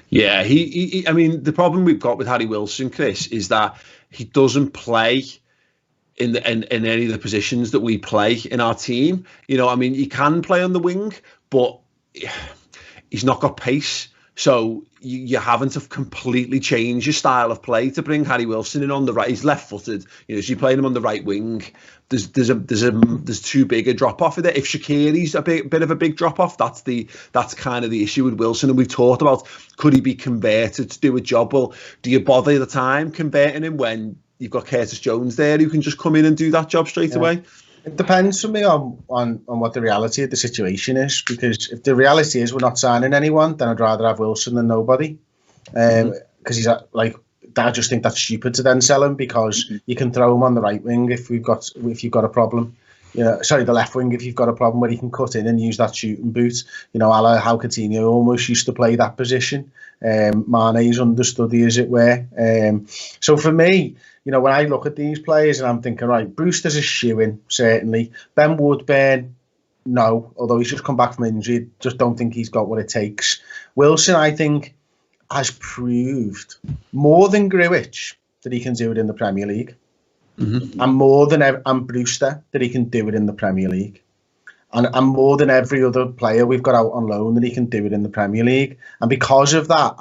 Yeah, I mean, the problem we've got with Harry Wilson, Chris, is that he doesn't play in any of the positions that we play in our team. He can play on the wing, but he's not got pace. So you're having to completely change your style of play to bring Harry Wilson in on the right. He's left-footed, so you're playing him on the right wing. There's too big a drop off there. If Shaqiri's a bit of a big drop off, that's kind of the issue with Wilson. And we've talked about, could he be converted to do a job? Well, do you bother the time converting him when you've got Curtis Jones there who can just come in and do that job straight away? It depends for me on what the reality of the situation is, because if the reality is we're not signing anyone, then I'd rather have Wilson than nobody. Because he's I just think that's stupid to then sell him, because you can throw him on the right wing if you've got a problem. The left wing if you've got a problem where he can cut in and use that shooting boot. A la how Coutinho almost used to play that position. Mane's understudy, as it were. So for me, when I look at these players and I'm thinking, right, Brewster's a shoo-in, certainly. Ben Woodburn, no, although he's just come back from injury, just don't think he's got what it takes. Wilson, I think, has proved more than Grujic that he can do it in the Premier League. And more than Brewster that he can do it in the Premier League. And more than every other player we've got out on loan that he can do it in the Premier League. And because of that,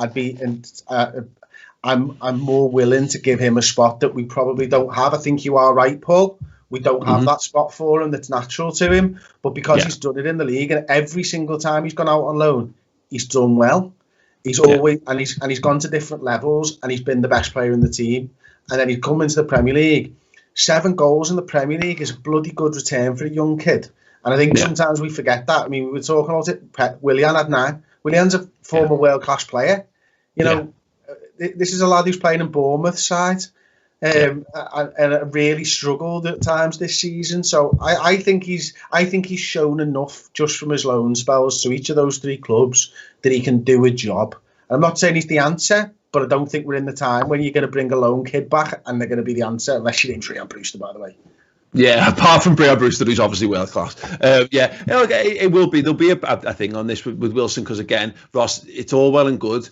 I'm more willing to give him a spot that we probably don't have. I think you are right, Paul. We don't have that spot for him that's natural to him. But because he's done it in the league, and every single time he's gone out on loan, he's done well. He's always and he's gone to different levels, and he's been the best player in the team. And then he's come into the Premier League. 7 goals in the Premier League is a bloody good return for a young kid. And I think sometimes we forget that. I mean, we were talking about it. Willian had 9. Willian's a former world-class player. This is a lad who's playing in Bournemouth's side, and really struggled at times this season. So I think he's shown enough just from his loan spells to each of those 3 clubs that he can do a job. And I'm not saying he's the answer, but I don't think we're in the time when you're going to bring a lone kid back and they're going to be the answer, unless you name Brian Brewster, by the way. Yeah, apart from Brian Brewster, who's obviously world class. It will be. There'll be a thing on this with Wilson, because again, Ross, it's all well and good.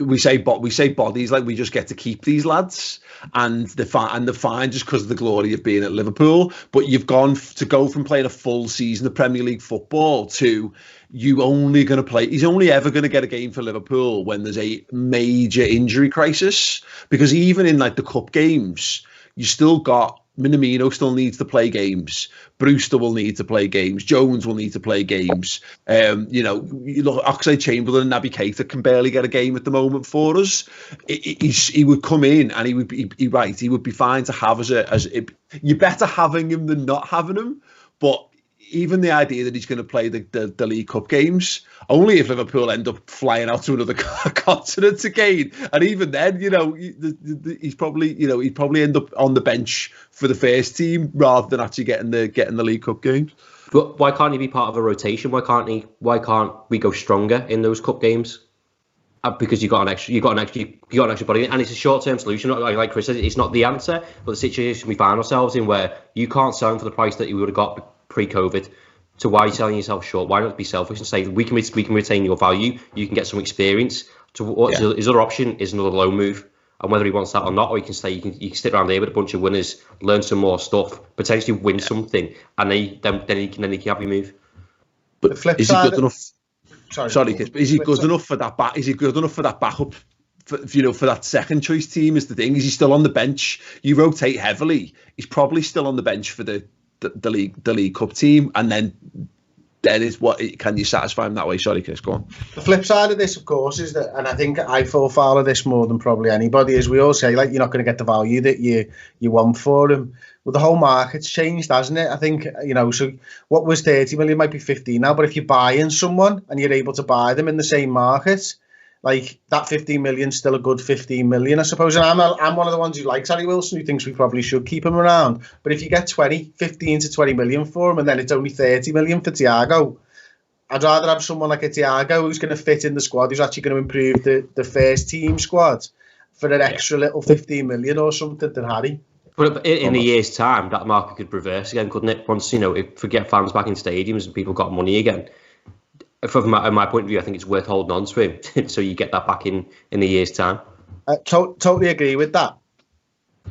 We say bodies, like we just get to keep these lads, and they're fine just because of the glory of being at Liverpool. But you've gone from playing a full season of Premier League football to he's only ever going to get a game for Liverpool when there's a major injury crisis. Because even in like the cup games, you still got Minamino still needs to play games. Brewster will need to play games. Jones will need to play games. You look at Oxlade-Chamberlain and Naby Keita can barely get a game at the moment for us. He would come in and he would be fine to have you're better having him than not having him. But even the idea that he's going to play the League Cup games, only if Liverpool end up flying out to another continent again, and even then, he'd probably end up on the bench for the first team rather than actually getting the League Cup games. But why can't he be part of a rotation? Why can't we go stronger in those cup games? Because you got an extra body, and it's a short-term solution. Like Chris said, it's not the answer, but the situation we find ourselves in, where you can't sell him for the price that you would have got pre-COVID. So why are you selling yourself short? Why not be selfish and say we can retain your value? You can get some experience. His other option is another loan move, and whether he wants that or not, or you can stay. You can stick around here with a bunch of winners, learn some more stuff, potentially win something, and then he can have you move. But is he good enough? Sorry, Chris, but is he good enough for that back? Is he good enough for that backup for that second choice team is the thing. Is he still on the bench? You rotate heavily. He's probably still on the bench for the League Cup team, and then is what can you satisfy him that way? Sorry, Chris, go on. The flip side of this, of course, is that, and I think I fall foul of this more than probably anybody, is we all say like you're not going to get the value that you want for him. Well, the whole market's changed, hasn't it? I think, so what was 30 million might be 15 now, but if you're buying someone and you're able to buy them in the same market, like that 15 million still a good 15 million, I suppose. And I'm one of the ones who likes Harry Wilson, who thinks we probably should keep him around. But if you get 15 to 20 million for him and then it's only 30 million for Thiago, I'd rather have someone like a Thiago who's going to fit in the squad, who's actually going to improve the first team squad for an extra little 15 million or something than Harry. But in a year's time, that market could reverse again, couldn't it? Once, if we get fans back in stadiums and people got money again. From my point of view, I think it's worth holding on to him so you get that back in a year's time. I totally agree with that.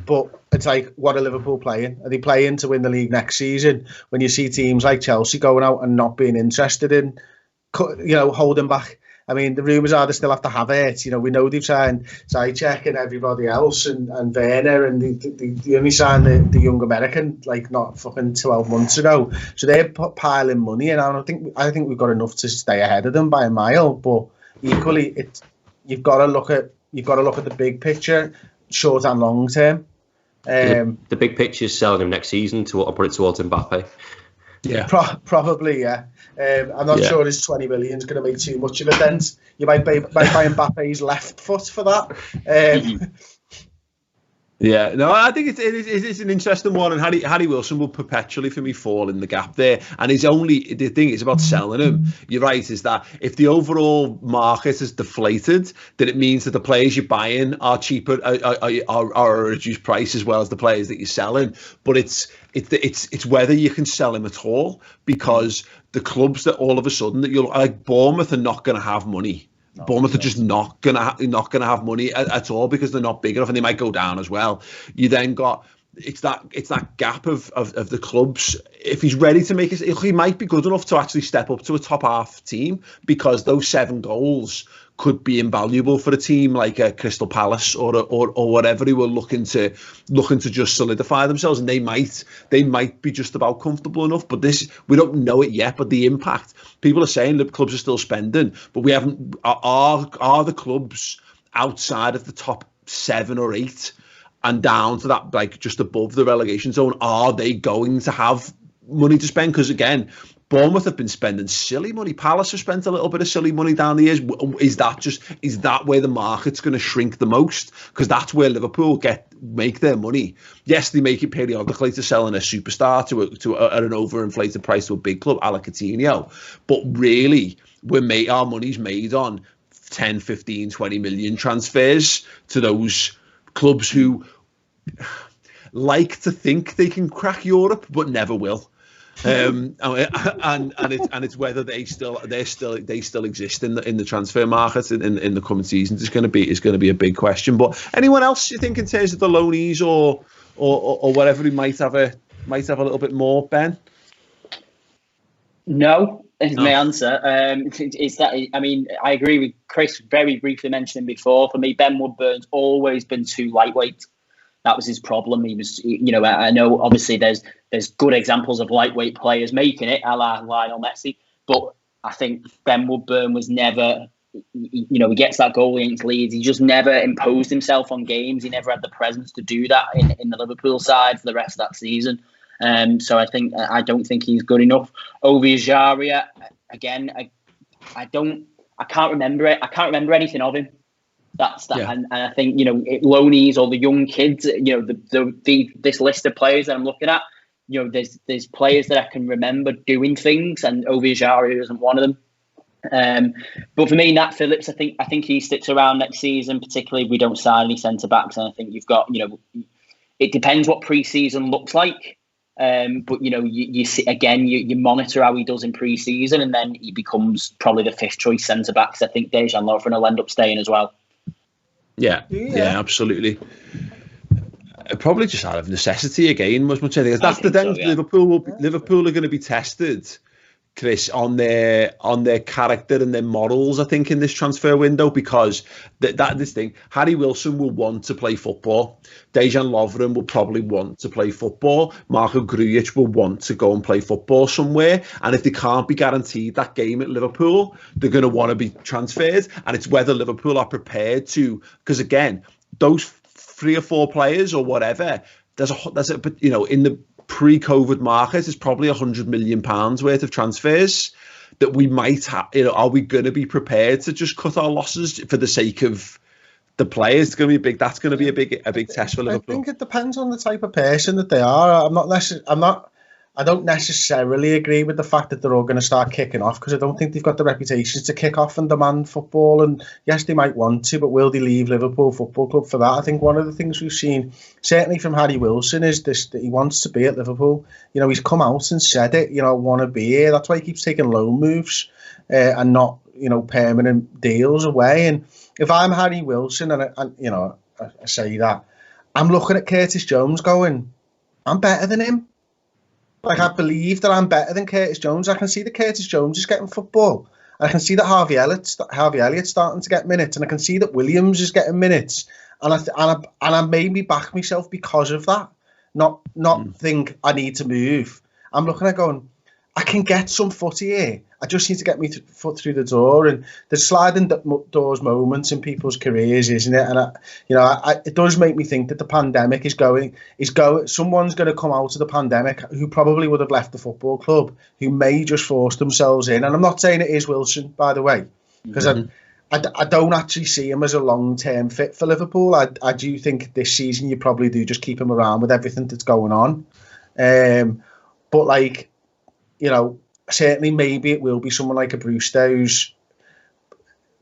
But it's like, what are Liverpool playing? Are they playing to win the league next season? When you see teams like Chelsea going out and not being interested in, holding back. I mean, the rumours are they still have to have it. We know they've signed Zajcek and everybody else and Werner, and they only signed the young American like not fucking 12 months ago. So they're piling money, and I think we've got enough to stay ahead of them by a mile. But equally, you've got to look at the big picture, short and long term. The big picture is selling him next season to put it towards Mbappe. Yeah, probably. Yeah, I'm not sure his 20 million is going to make too much of a dent. You might buy Mbappe's left foot for that. Yeah, no, I think it's an interesting one, and Harry Wilson will perpetually for me fall in the gap there. And the thing is about selling him. You're right, is that if the overall market is deflated, then it means that the players you're buying are cheaper, are a reduced price as well as the players that you're selling. But it's whether you can sell him at all, because the clubs that all of a sudden that you'll like Bournemouth are not going to have money. Bournemouth are just not gonna have money at all because they're not big enough, and they might go down as well. You then got it's that gap of the clubs. If he's ready to make it, he might be good enough to actually step up to a top half team, because those 7 goals could be invaluable for a team like a Crystal Palace or whatever who are looking to just solidify themselves, and they might be just about comfortable enough. But we don't know it yet. But the impact, people are saying the clubs are still spending, but we haven't. Are the clubs outside of the top 7 or 8 and down to that, like just above the relegation zone, are they going to have money to spend? Because again, Bournemouth have been spending silly money. Palace have spent a little bit of silly money down the years. Is that where the market's going to shrink the most? Because that's where Liverpool make their money. Yes, they make it periodically to selling a superstar at an overinflated price to a big club, a la Coutinho. But really, our money's made on 10, 15, 20 million transfers to those clubs who like to think they can crack Europe, but never will. And it's whether they still exist in the transfer market in the coming seasons is going to be a big question. But anyone else you think in terms of the loanees or whatever, he might have a little bit more, Ben? No, is my answer. It's that. I mean, I agree with Chris. Very briefly mentioning before, for me, Ben Woodburn's always been too lightweight. That was his problem. He was, I know obviously there's good examples of lightweight players making it, a la Lionel Messi, but I think Ben Woodburn was never, he gets that goal against Leeds. He just never imposed himself on games. He never had the presence to do that in the Liverpool side for the rest of that season. So I don't think he's good enough. Ovie Ejaria, again, I can't remember it. I can't remember anything of him. That's that, yeah. And I think loanees or the young kids, this list of players that I'm looking at, there's players that I can remember doing things, and Ovie Ejaria isn't one of them. But for me, Nat Phillips, I think he sticks around next season, particularly if we don't sign any centre backs. And I think you've got, it depends what pre-season looks like. But you see again, you monitor how he does in pre-season, and then he becomes probably the 5th choice centre backs. I think Dejan Lovren will end up staying as well. Yeah, absolutely. Probably just out of necessity again, much I think. That's the thing. So, yeah. Liverpool are going to be tested Chris, on their character and their morals, I think, in this transfer window, because this thing, Harry Wilson will want to play football. Dejan Lovren will probably want to play football. Marco Grujic will want to go and play football somewhere. And if they can't be guaranteed that game at Liverpool, they're going to want to be transferred. And it's whether Liverpool are prepared to, because again, those 3 or 4 players or whatever, there's a in the pre-COVID market, there's probably £100 million worth of transfers that we might have. Are we going to be prepared to just cut our losses for the sake of the players? It's going to be big. That's going to be a big test for Liverpool. I think it depends on the type of person that they are. I don't necessarily agree with the fact that they're all going to start kicking off, because I don't think they've got the reputations to kick off and demand football. And yes, they might want to, but will they leave Liverpool Football Club for that? I think one of the things we've seen, certainly from Harry Wilson, is this, that he wants to be at Liverpool. He's come out and said it, I want to be here. That's why he keeps taking loan moves and not, permanent deals away. And if I'm Harry Wilson and I say that, I'm looking at Curtis Jones going, I'm better than him. Like, I believe that I'm better than Curtis Jones. I can see that Curtis Jones is getting football. I can see that Harvey Elliott's starting to get minutes, and I can see that Williams is getting minutes. And I made me back myself because of that. Not think I need to move. I'm looking at going, I can get some footy here. I just need to get my foot through the door. And the sliding doors moments in people's careers, isn't it? And it does make me think that the pandemic is going. Someone's going to come out of the pandemic who probably would have left the football club, who may just force themselves in. And I'm not saying it is Wilson, by the way, because I don't actually see him as a long-term fit for Liverpool. I do think this season you probably do just keep him around with everything that's going on. But certainly maybe it will be someone like a Brewster whose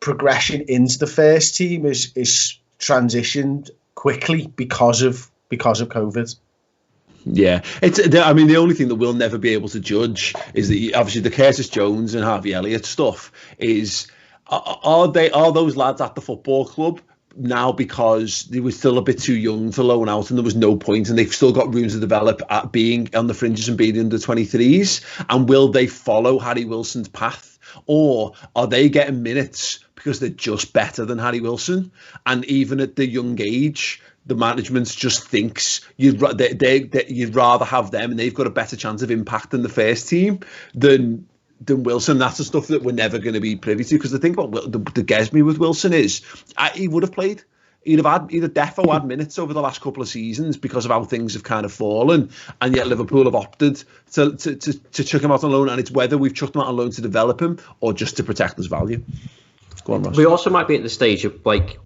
progression into the first team is transitioned quickly because of COVID. Yeah, the only thing that we'll never be able to judge is that obviously the Curtis Jones and Harvey Elliott stuff is, are those lads at the football club now because they were still a bit too young to loan out and there was no point, and they've still got room to develop at being on the fringes and being under 23s? And will they follow Harry Wilson's path, or are they getting minutes because they're just better than Harry Wilson? And even at the young age, the management just thinks you'd rather have them, and they've got a better chance of impact in the first team than Wilson. That's the stuff that we're never going to be privy to, because the thing about the gets me with Wilson is he would have played. He'd have had either defo had minutes over the last couple of seasons because of how things have kind of fallen, and yet Liverpool have opted to chuck him out on loan, and it's whether we've chucked him out on loan to develop him or just to protect his value. Go on, Ross. We also might be at the stage of, like,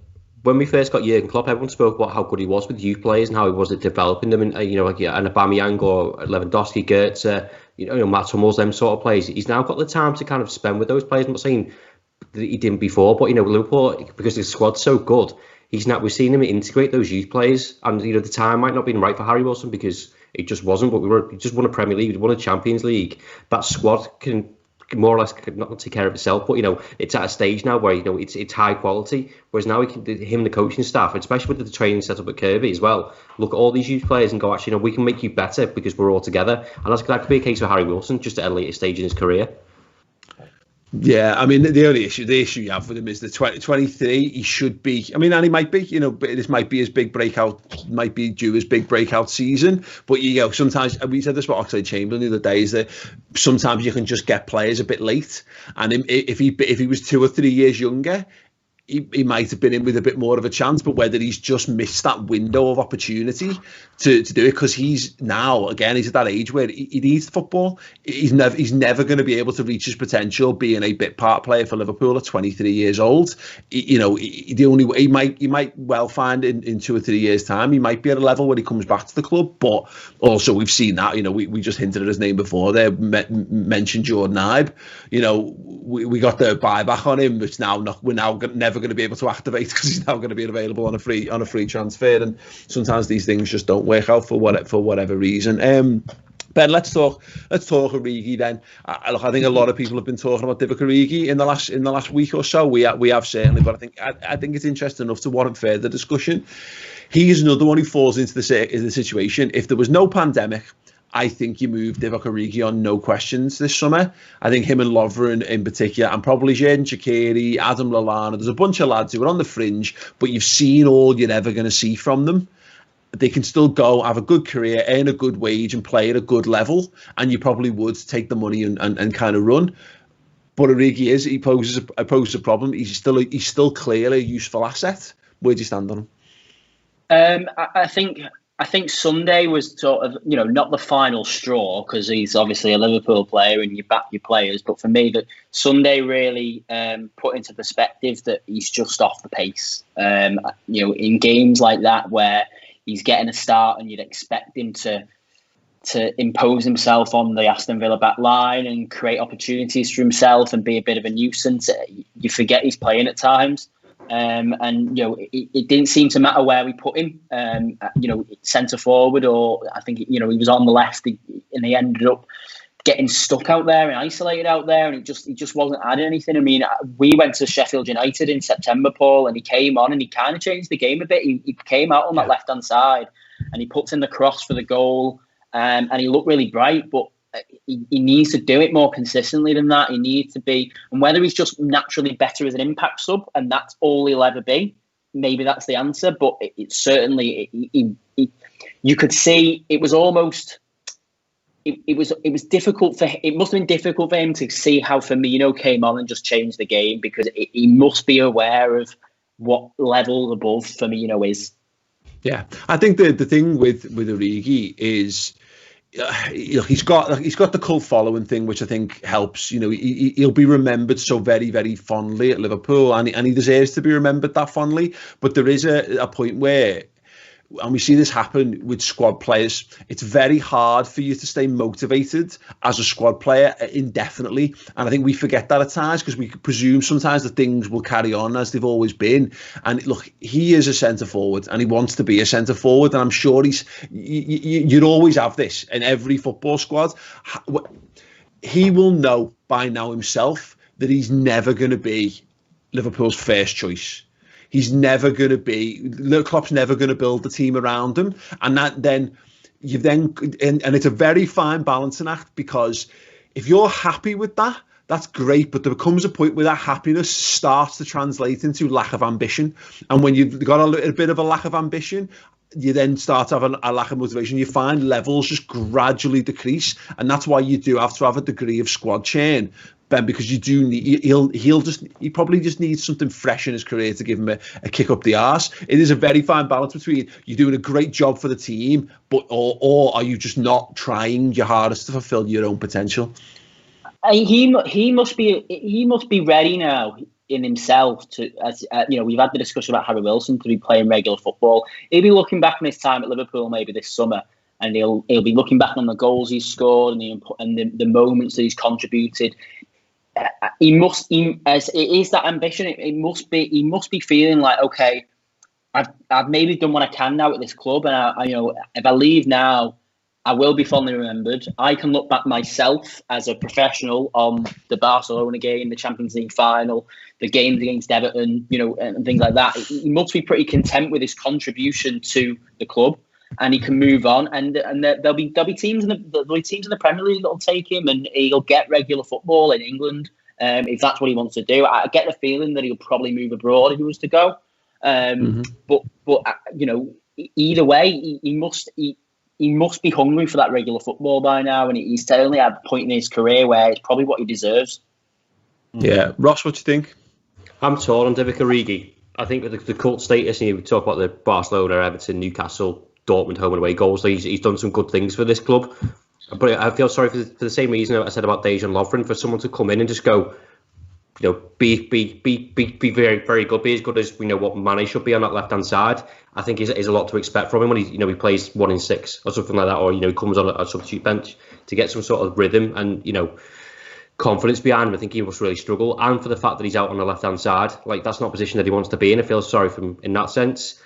when we first got Jurgen Klopp, everyone spoke about how good he was with youth players and how he was at developing them, and an Aubameyang or Lewandowski, Goetze, Matt Hummels, them sort of players. He's now got the time to kind of spend with those players. I'm not saying that he didn't before, but Liverpool, because his squad's so good, we've seen him integrate those youth players, and the time might not have been right for Harry Wilson because it just wasn't. But we just won a Premier League, we won a Champions League. That squad can more or less not take care of itself, but it's at a stage now where it's high quality. Whereas now him and the coaching staff, especially with the training setup at Kirby as well, look at all these youth players and go, actually, we can make you better because we're all together. And that could be a case for Harry Wilson just at a later stage in his career. Yeah, I mean, the issue you have with him is the 23. He should be. I mean, and he might be. This might be his big breakout. Might be due his big breakout season. But sometimes we said this about Oxlade-Chamberlain the other day, is that sometimes you can just get players a bit late. And if he was 2 or 3 years younger, he might have been in with a bit more of a chance, but whether he's just missed that window of opportunity to do it, because he's at that age where he needs football. He's never going to be able to reach his potential being a bit part player for Liverpool at 23 years old. The only way he might well find in 2 or 3 years' time, he might be at a level where he comes back to the club. But also we've seen that, we just hinted at his name before there, mentioned Jordan Ibe. We got the buyback on him, which we're now never going to be able to activate because he's now going to be available on a free transfer, and sometimes these things just don't work out for whatever reason. Ben, let's talk Origi then. I think a lot of people have been talking about Divock Origi in the last week or so. We have certainly, but I think it's interesting enough to warrant further discussion. He is another one who falls into the situation. If there was no pandemic I think you move Divock Origi on, no questions, this summer. I think him and Lovren in particular, and probably Xherdan Shaqiri, Adam Lallana, there's a bunch of lads who are on the fringe, but you've seen all you're ever going to see from them. They can still go, have a good career, earn a good wage and play at a good level, and you probably would take the money and kind of run. But Origi he poses a problem. He's still clearly a useful asset. Where do you stand on him? I think Sunday was sort of, not the final straw, because he's obviously a Liverpool player and you back your players. But for me, that Sunday really put into perspective that he's just off the pace. In games like that where he's getting a start and you'd expect him to impose himself on the Aston Villa back line and create opportunities for himself and be a bit of a nuisance, you forget he's playing at times. It didn't seem to matter where we put him, centre forward, or I think, he was on the left and he ended up getting stuck out there and isolated out there, and he just wasn't adding anything. I mean, we went to Sheffield United in September, Paul, and he came on and he kind of changed the game a bit. He came out on that left-hand side and he puts in the cross for the goal, and he looked really bright, but he needs to do it more consistently than that. He needs to be, and whether he's just naturally better as an impact sub and that's all he'll ever be, maybe that's the answer. But it certainly, you could see it was almost, it was difficult for, it must have been difficult for him to see how Firmino came on and just changed the game, because he must be aware of what level above Firmino is. Yeah, I think the thing with Origi is, he's got the cult following thing, which I think helps. He'll be remembered so very, very fondly at Liverpool, and he deserves to be remembered that fondly. But there is a point where, and we see this happen with squad players, it's very hard for you to stay motivated as a squad player indefinitely. And I think we forget that at times, because we presume sometimes that things will carry on as they've always been. And look, he is a centre forward and he wants to be a centre forward. And I'm sure you'd always have this in every football squad. He will know by now himself that he's never going to be Liverpool's first choice. He's never going to be, Klopp's never going to build the team around him. And that then, and it's a very fine balancing act, because if you're happy with that, that's great. But there comes a point where that happiness starts to translate into lack of ambition. And when you've got a bit of a lack of ambition, you then start to have a lack of motivation. You find levels just gradually decrease. And that's why you do have to have a degree of squad change, Ben, because you do need, he probably just needs something fresh in his career to give him a kick up the arse. It is a very fine balance between you're doing a great job for the team, but or are you just not trying your hardest to fulfill your own potential? He must be ready now in himself to, we've had the discussion about Harry Wilson to be playing regular football. He'll be looking back on his time at Liverpool maybe this summer, and he'll be looking back on the goals he's scored and the moments that he's contributed. He must, as it is that ambition, he must be feeling like, okay, I've maybe done what I can now at this club, and if I leave now, I will be fondly remembered. I can look back myself as a professional on the Barcelona game, the Champions League final, the games against Everton, and things like that. He must be pretty content with his contribution to the club, and he can move on. And there'll be teams in the Premier League that'll take him, and he'll get regular football in England if that's what he wants to do. I get the feeling that he'll probably move abroad if he was to go. But either way, he must be hungry for that regular football by now, and he's certainly at a point in his career where it's probably what he deserves. Yeah, Ross, what do you think? I'm torn on Divock Origi. I think with the cult status, and you talk about the Barcelona, Everton, Newcastle, Dortmund home and away goals, he's done some good things for this club. But I feel sorry for the same reason I said about Dejan Lovren, for someone to come in and just go, be very, very good, be as good as we know what Mane should be on that left hand side. I think is a lot to expect from him when he plays 1 in 6 or something like that, or he comes on a substitute bench to get some sort of rhythm and confidence behind him. I think he must really struggle, and for the fact that he's out on the left hand side, that's not a position that he wants to be in. I feel sorry for him in that sense.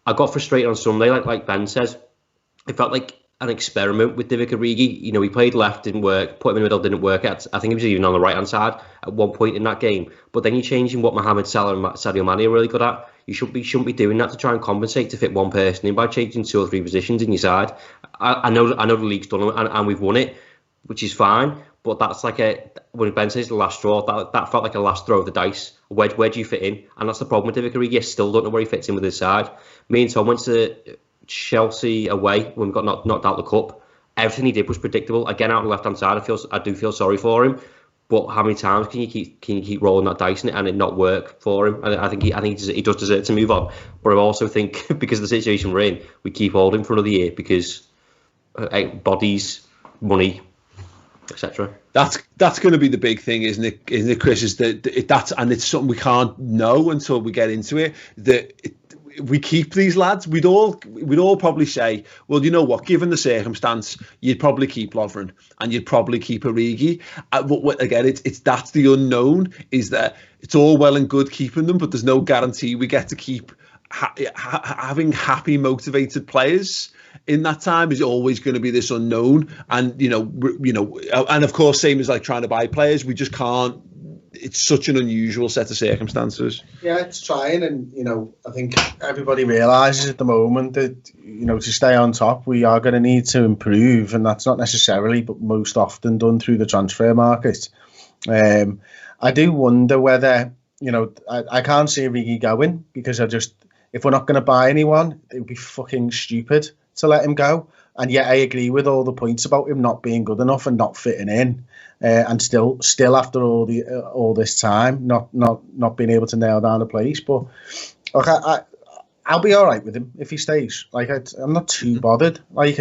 I got frustrated on Sunday, like Ben says. It felt like an experiment with Divock Origi. He played left, didn't work. Put him in the middle, didn't work. I think he was even on the right hand side at one point in that game. But then you change in what Mohamed Salah and Sadio Mane are really good at. You shouldn't be doing that to try and compensate to fit one person in by changing 2 or 3 positions in your side. I know the league's done it and we've won it, which is fine. But that's like when Ben says the last straw, that felt like a last throw of the dice. Where do you fit in? And that's the problem with Divock Origi. I still don't know where he fits in with his side. Me and Tom went to Chelsea away when we got knocked out the cup. Everything he did was predictable. Again, out on the left hand side, I do feel sorry for him. But how many times can you keep rolling that dice and it not work for him? I think he does deserve to move on. But I also think because of the situation we're in, we keep holding for another year because bodies, money, etc. That's going to be the big thing, isn't it, Chris? Is that's and it's something we can't know until we get into it. We keep these lads. We'd all probably say, well, you know what? Given the circumstance, you'd probably keep Lovren and you'd probably keep Origi. But again, that's the unknown. Is that it's all well and good keeping them, but there's no guarantee we get to keep having happy, motivated players. In that time is always going to be this unknown, and and of course, same as like trying to buy players, we just can't. It's such an unusual set of circumstances. Yeah, it's trying, and I think everybody realises at the moment that to stay on top, we are going to need to improve, and that's not necessarily, but most often done through the transfer market. I do wonder whether I can't see Origi going because if we're not going to buy anyone, it would be fucking stupid to let him go. And yet I agree with all the points about him not being good enough and not fitting in, and still after all this time not being able to nail down a place. But look, I'll be all right with him if he stays. Like I'm not too bothered. Like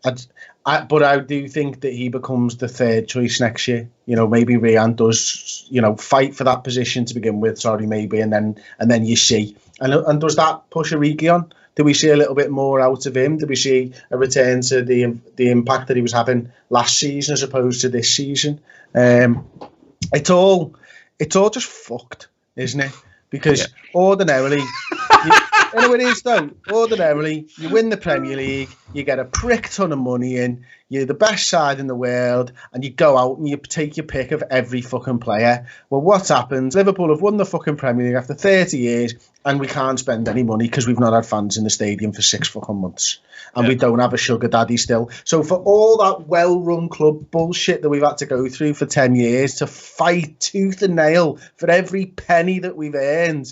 but I do think that he becomes the third choice next year. Maybe Ryan does fight for that position to begin with. Sorry, maybe, and then you see. And does that push Origi on? Do we see a little bit more out of him? Do we see a return to the impact that he was having last season as opposed to this season? It's all just fucked, isn't it? Because ordinarily, it is though. Ordinarily, you win the Premier League, you get a prick ton of money in, you're the best side in the world, and you go out and you take your pick of every fucking player. Well, what's happened? Liverpool have won the fucking Premier League after 30 years, and we can't spend any money because we've not had fans in the stadium for 6 fucking months. And we don't have a sugar daddy still. So for all that well-run club bullshit that we've had to go through for 10 years to fight tooth and nail for every penny that we've earned,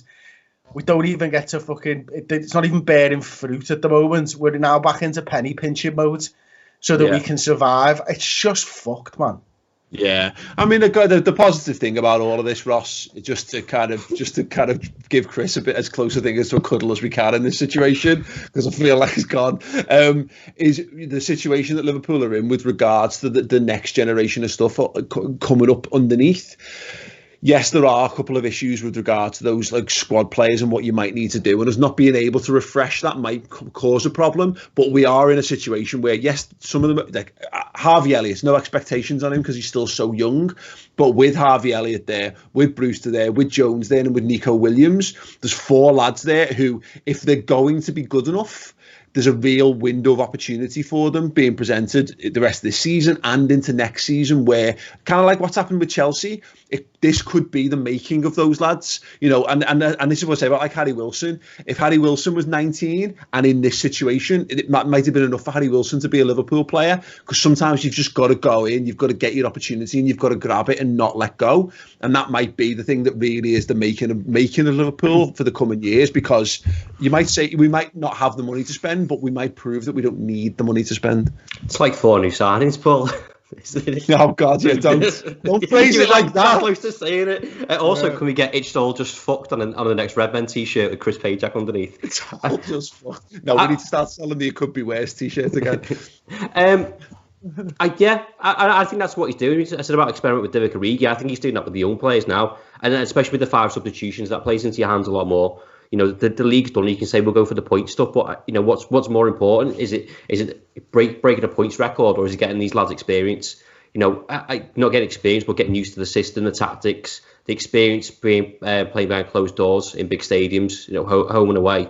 we don't even get to it's not even bearing fruit at the moment. We're now back into penny pinching mode so that we can survive. It's just fucked, man. Yeah, I mean the positive thing about all of this, Ross, just to kind of give Chris a bit as close a thing as to a cuddle as we can in this situation, because I feel like he's gone. Is the situation that Liverpool are in with regards to the next generation of stuff coming up underneath. Yes, there are a couple of issues with regard to those like squad players and what you might need to do, and us not being able to refresh that might cause a problem. But we are in a situation where, yes, some of them, like Harvey Elliott's no expectations on him because he's still so young. But with Harvey Elliott there, with Brewster there, with Jones there, and with Nico Williams, there's 4 lads there who, if they're going to be good enough, there's a real window of opportunity for them being presented the rest of this season and into next season, where kind of like what's happened with Chelsea, this could be the making of those lads, and this is what I say about like Harry Wilson. If Harry Wilson was 19 and in this situation, it might have been enough for Harry Wilson to be a Liverpool player, because sometimes you've just got to go in, you've got to get your opportunity and you've got to grab it and not let go. And that might be the thing that really is the making of Liverpool for the coming years, because you might say we might not have the money to spend, but we might prove that we don't need the money to spend. It's like 4 new signings, Paul. Oh God, yeah, don't phrase it like that. Close to saying it. Also, can we get It's All Just Fucked on the next Redmen t-shirt with Chris Pajak underneath? It's all just fucked. No, we need to start selling the It Could Be Worse t-shirt again. I think that's what he's doing. I said about experiment with Divock Origi. I think he's doing that with the young players now, and especially with the 5 substitutions, that plays into your hands a lot more. The league's done. You can say we'll go for the point stuff, but what's more important? Is it breaking a points record, or is it getting these lads experience? Not getting experience, but getting used to the system, the tactics, the experience playing behind closed doors in big stadiums, home and away,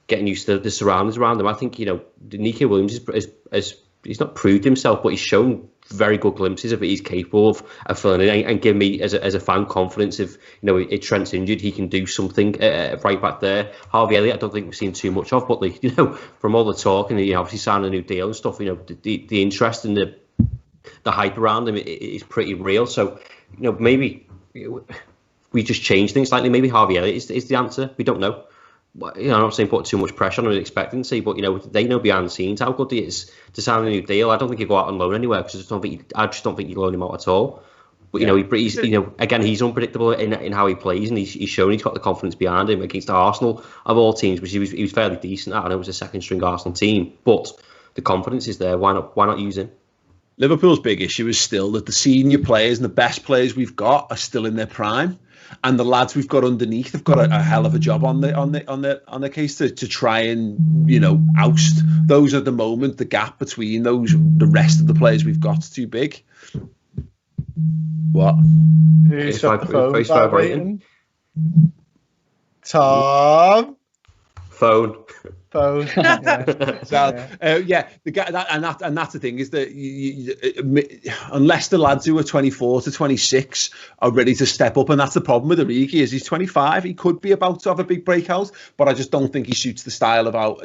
getting used to the surroundings around them. I think Nico Williams he's not proved himself, but he's shown very good glimpses of what he's capable of filling in, and give me as a fan confidence if if Trent's injured, he can do something right back there. Harvey Elliott, I don't think we've seen too much of, but from all the talk and obviously signing a new deal and stuff, the interest and the hype around him is pretty real. So maybe we just change things slightly. Maybe Harvey Elliott is the answer. We don't know. I'm not saying put too much pressure on him expectancy, but they know behind the scenes how good he is to sign a new deal. I don't think he'd go out on loan anywhere because I just don't think you loan him out at all. But he's again, he's unpredictable in how he plays, and he's shown he's got the confidence behind him against Arsenal of all teams, which he was fairly decent at. I know it was a second string Arsenal team, but the confidence is there. Why not use him? Liverpool's big issue is still that the senior players and the best players we've got are still in their prime. And the lads we've got underneath have got a hell of a job on the case to try and oust those at the moment. The gap between the rest of the players we've got is too big. What? Who's got the phone vibrating? Tom. Phone. Yeah. The guy, and that's the thing is that unless the lads who are 24 to 26 are ready to step up, and that's the problem with Origi is he's 25. He could be about to have a big breakout, but I just don't think he suits the style of how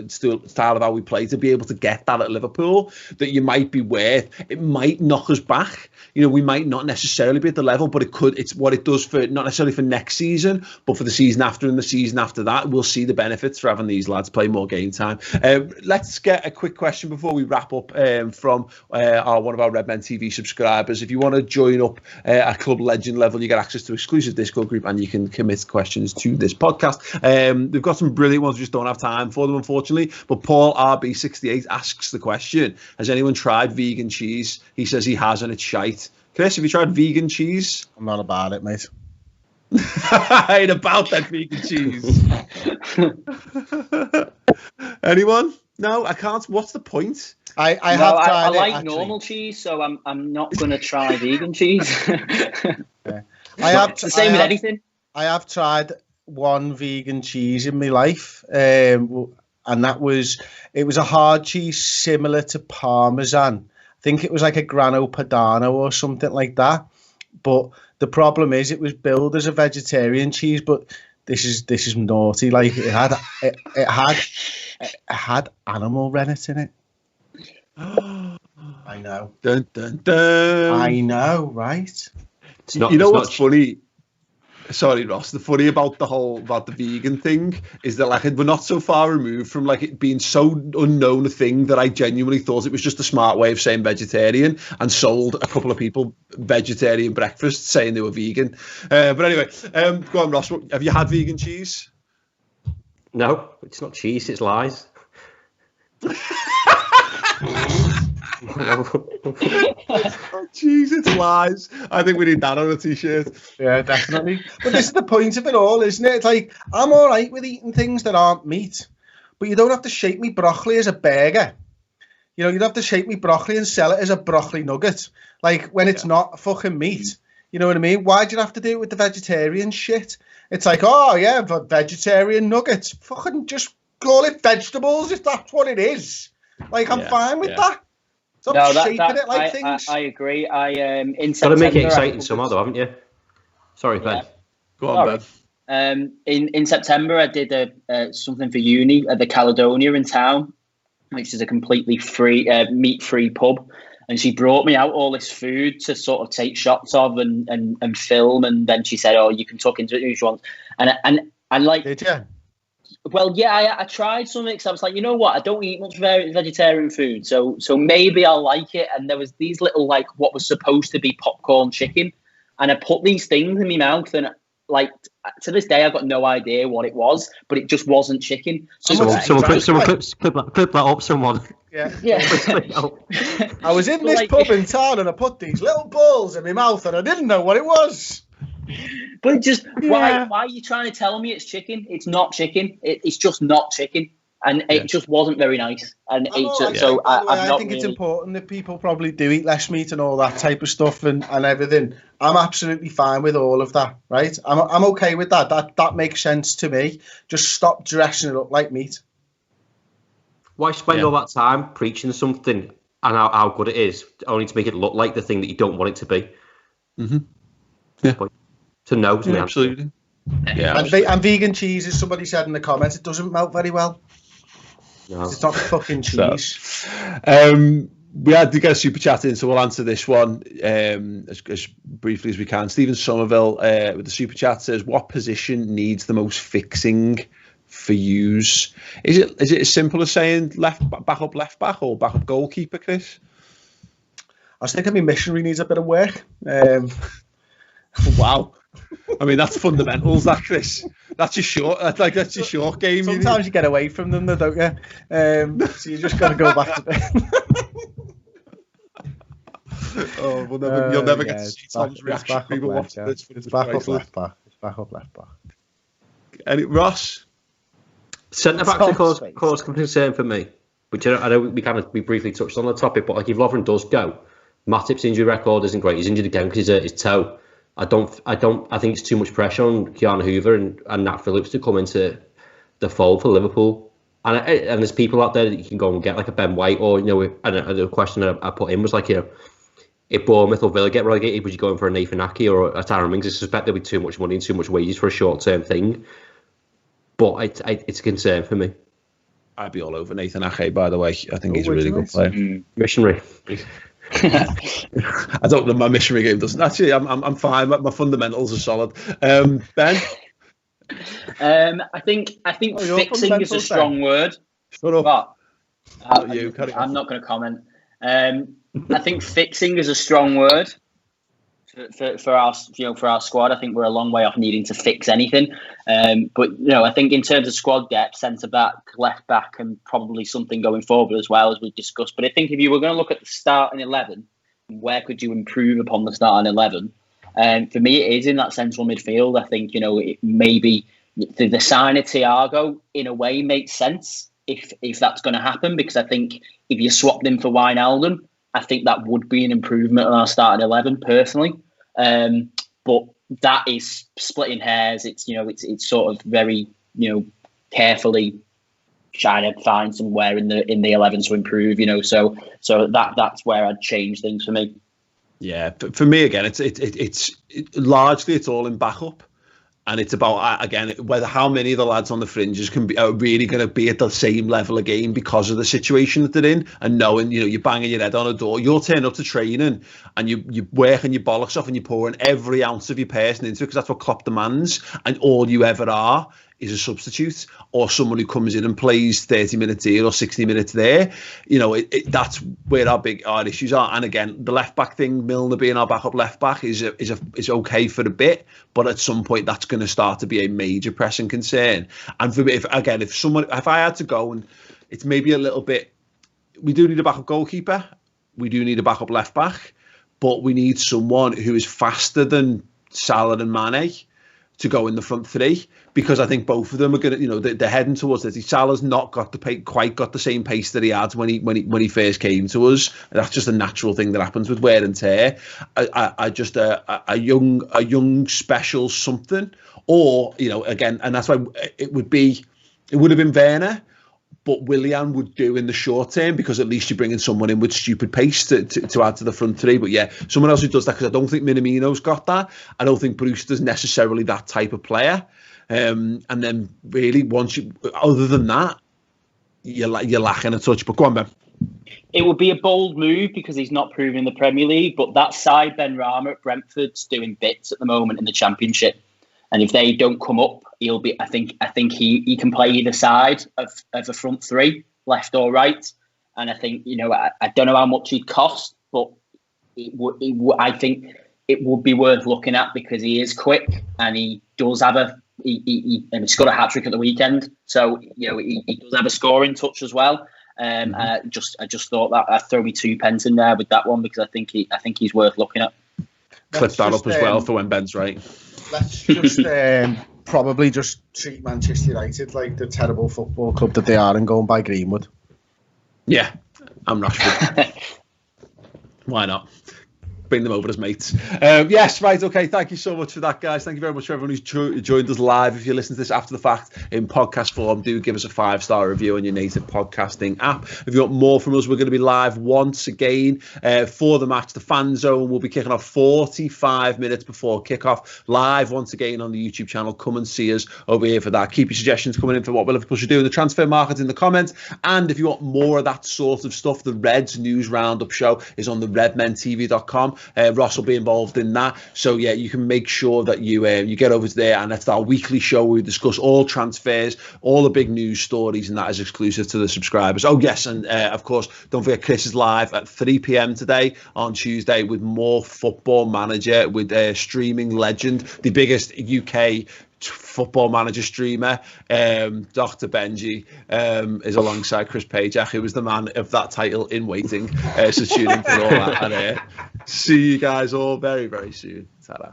we play to be able to get that at Liverpool. That you might be worth. It might knock us back. We might not necessarily be at the level, but it could. It's what it does for not necessarily for next season, but for the season after and the season after that. We'll see the benefits for having these lads play more game time. Let's get a quick question before we wrap up from one of our Redmen TV subscribers. If you want to join up at Club Legend level, you get access to exclusive Discord group and you can commit questions to this podcast. We've got some brilliant ones, we just don't have time for them, unfortunately. But Paul RB68 asks the question: has anyone tried vegan cheese? He says he has, and it's shite. Chris, have you tried vegan cheese? I'm not about it, mate. I ain't about that vegan cheese. Anyone? No, I can't. What's the point? I like normal cheese, so I'm not going to try vegan cheese. Yeah. It's the same with anything. I have tried one vegan cheese in my life, and it was a hard cheese similar to Parmesan. I think it was like a Grano Padano or something like that. But the problem is, it was billed as a vegetarian cheese, but this is naughty. Like it had animal rennet in it. I know. Dun, dun, dun. I know, right? What's funny? Sorry, Ross. The funny about the vegan thing is that we're not so far removed from it being so unknown a thing that I genuinely thought it was just a smart way of saying vegetarian and sold a couple of people vegetarian breakfast saying they were vegan. But anyway, go on, Ross. Have you had vegan cheese? No, it's not cheese. It's lies. Oh, jeez, it's lies. I think we need that on a t-shirt. Yeah, definitely. But this is the point of it all, isn't it? It's like, I'm all right with eating things that aren't meat, but you don't have to shape me broccoli as a burger. You don't have to shape me broccoli and sell it as a broccoli nugget. When it's not fucking meat. You know what I mean? Why do you have to do it with the vegetarian shit? It's like, oh yeah, but vegetarian nuggets. Fucking just call it vegetables if that's what it is. I'm fine with that. Stop shaping it like things. I agree. In Got to make it exciting somehow, though, haven't you? Sorry, Ben. Yeah. Go on, Ben. In September, I did something for uni at the Caledonia in town, which is a completely free, meat-free pub. And she brought me out all this food to sort of take shots of and film. And then she said, "Oh, you can tuck into it if you want." And like, did you? Well, yeah, I tried something because I was like, you know what? I don't eat much vegetarian food, so maybe I'll like it. And there was these little what was supposed to be popcorn chicken, and I put these things in my mouth, and to this day I've got no idea what it was, but it just wasn't chicken. So someone clip that up. Someone. Yeah. I was in this pub in town, and I put these little balls in my mouth, and I didn't know what it was. But it just why are you trying to tell me it's chicken? It's not chicken. It's just not chicken, and it just wasn't very nice. And I think it's important that people probably do eat less meat and all that type of stuff and everything. I'm absolutely fine with all of that, right? I'm okay with that. That makes sense to me. Just stop dressing it up like meat. Why spend all that time preaching something and how good it is, only to make it look like the thing that you don't want it to be. Mm-hmm. Yeah. But to know, to me, absolutely. Yeah. And vegan cheese, as somebody said in the comments, it doesn't melt very well. No. It's not fucking cheese. We had to get a super chat in, so we'll answer this one as briefly as we can. Stephen Somerville with the super chat says, "What position needs the most fixing for yous?" Is it as simple as saying left back, or back up goalkeeper, Chris? I was thinking my missionary needs a bit of work. Wow. I mean, that's fundamentals, that, Chris. That's your short game. Sometimes you get away from them, though, don't you? So you just got to go back to bed. Oh, you'll never get to see Tom's reaction. People watch this. It's back up left back. It's back up left back. And Ross? Centre back to cause concern for me, which I know we briefly touched on the topic, but like if Lovren does go, Matip's injury record isn't great. He's injured again because he's hurt his toe. I think it's too much pressure on Keanu Hoover and Nat Phillips to come into the fold for Liverpool. And there's people out there that you can go and get, like a Ben White, or the question that I put in was like, if Bournemouth or Villa get relegated, would you go in for a Nathan Ake or a Tyrone Mings? I suspect there'll be too much money and too much wages for a short-term thing. But it's a concern for me. I'd be all over Nathan Ake, by the way. I think he's a really good player. Missionary. I don't know. My missionary game doesn't. Actually, I'm fine. My fundamentals are solid. Ben? I think fixing is a strong word. Shut up. But I'm not going to comment. I think fixing is a strong word for our squad. I think we're a long way off needing to fix anything. But I think in terms of squad depth, centre back, left back, and probably something going forward as well, as we've discussed. But I think if you were going to look at the starting 11, where could you improve upon the starting 11? For me, it is in that central midfield. I think maybe the sign of Thiago in a way makes sense if that's going to happen, because I think if you swapped him for Wijnaldum, I think that would be an improvement on our starting 11 personally. But that is splitting hairs. It's sort of very carefully trying to find somewhere in the 11 to improve. So that's where I'd change things for me. Yeah, for me again, it's largely it's all in backup. And it's about, again, whether how many of the lads on the fringes are really going to be at the same level again because of the situation that they're in, and knowing, you're banging your head on a door. You'll turn up to training and you're working your bollocks off and you're pouring every ounce of your person into it because that's what Klopp demands. And all you ever are is a substitute or someone who comes in and plays 30 minutes here or 60 minutes there. That's where our issues are. And again, the left back thing, Milner being our backup left back is okay for a bit, but at some point that's going to start to be a major pressing concern. And for me, if I had to go, and it's maybe a little bit, we do need a backup goalkeeper, we do need a backup left back, but we need someone who is faster than Salah and Mane to go in the front three, because I think both of them are going to, they're heading towards this. Salah's not quite got the same pace that he had when he first came to us. That's just a natural thing that happens with wear and tear. I just a young special something, or again, and that's why it would have been Werner, but Willian would do in the short term, because at least you're bringing someone in with stupid pace to add to the front three. But yeah, someone else who does that, because I don't think Minamino's got that. I don't think Brewster's necessarily that type of player. And then really, other than that, you're lacking a touch. But go on, Ben. It would be a bold move because he's not proven in the Premier League, but that side Ben Rama at Brentford's doing bits at the moment in the Championship. And if they don't come up, he'll be. I think he can play either side of a front three, left or right. And I think I don't know how much he'd cost, but I think it would be worth looking at, because he is quick and he does have he scored a hat-trick at the weekend, so he does have a scoring touch as well. I just thought that I'd throw me 2 pence in there with that one, because I think he's worth looking at. Clip that up as well for when Ben's right. Let's just probably just treat Manchester United like the terrible football club that they are and go and buy Greenwood. Yeah, I'm Rashford. Why not? bring them over as mates. Yes, right, okay. Thank you so much for that, guys. Thank you very much for everyone who's joined us live. If you listen to this after the fact in podcast form, do give us a 5-star review on your native podcasting app. If you want more from us, we're going to be live once again for the match. The Fan Zone will be kicking off 45 minutes before kickoff, live once again on the YouTube channel. Come and see us over here for that. Keep your suggestions coming in for what Liverpool should do in the transfer market in the comments. And if you want more of that sort of stuff, the Reds News Roundup show is on the redmentv.com. Ross will be involved in that, so yeah, you can make sure that you get over to there, and that's our weekly show where we discuss all transfers, all the big news stories, and that is exclusive to the subscribers. Oh yes, and of course, don't forget Chris is live at 3 p.m. today on Tuesday with more Football Manager with streaming legend, the biggest UK Football Manager streamer, Dr. Benji, is alongside Chris Pajak, who was the man of that title in waiting. So tune in for all that, and see you guys all very, very soon. Ta-da.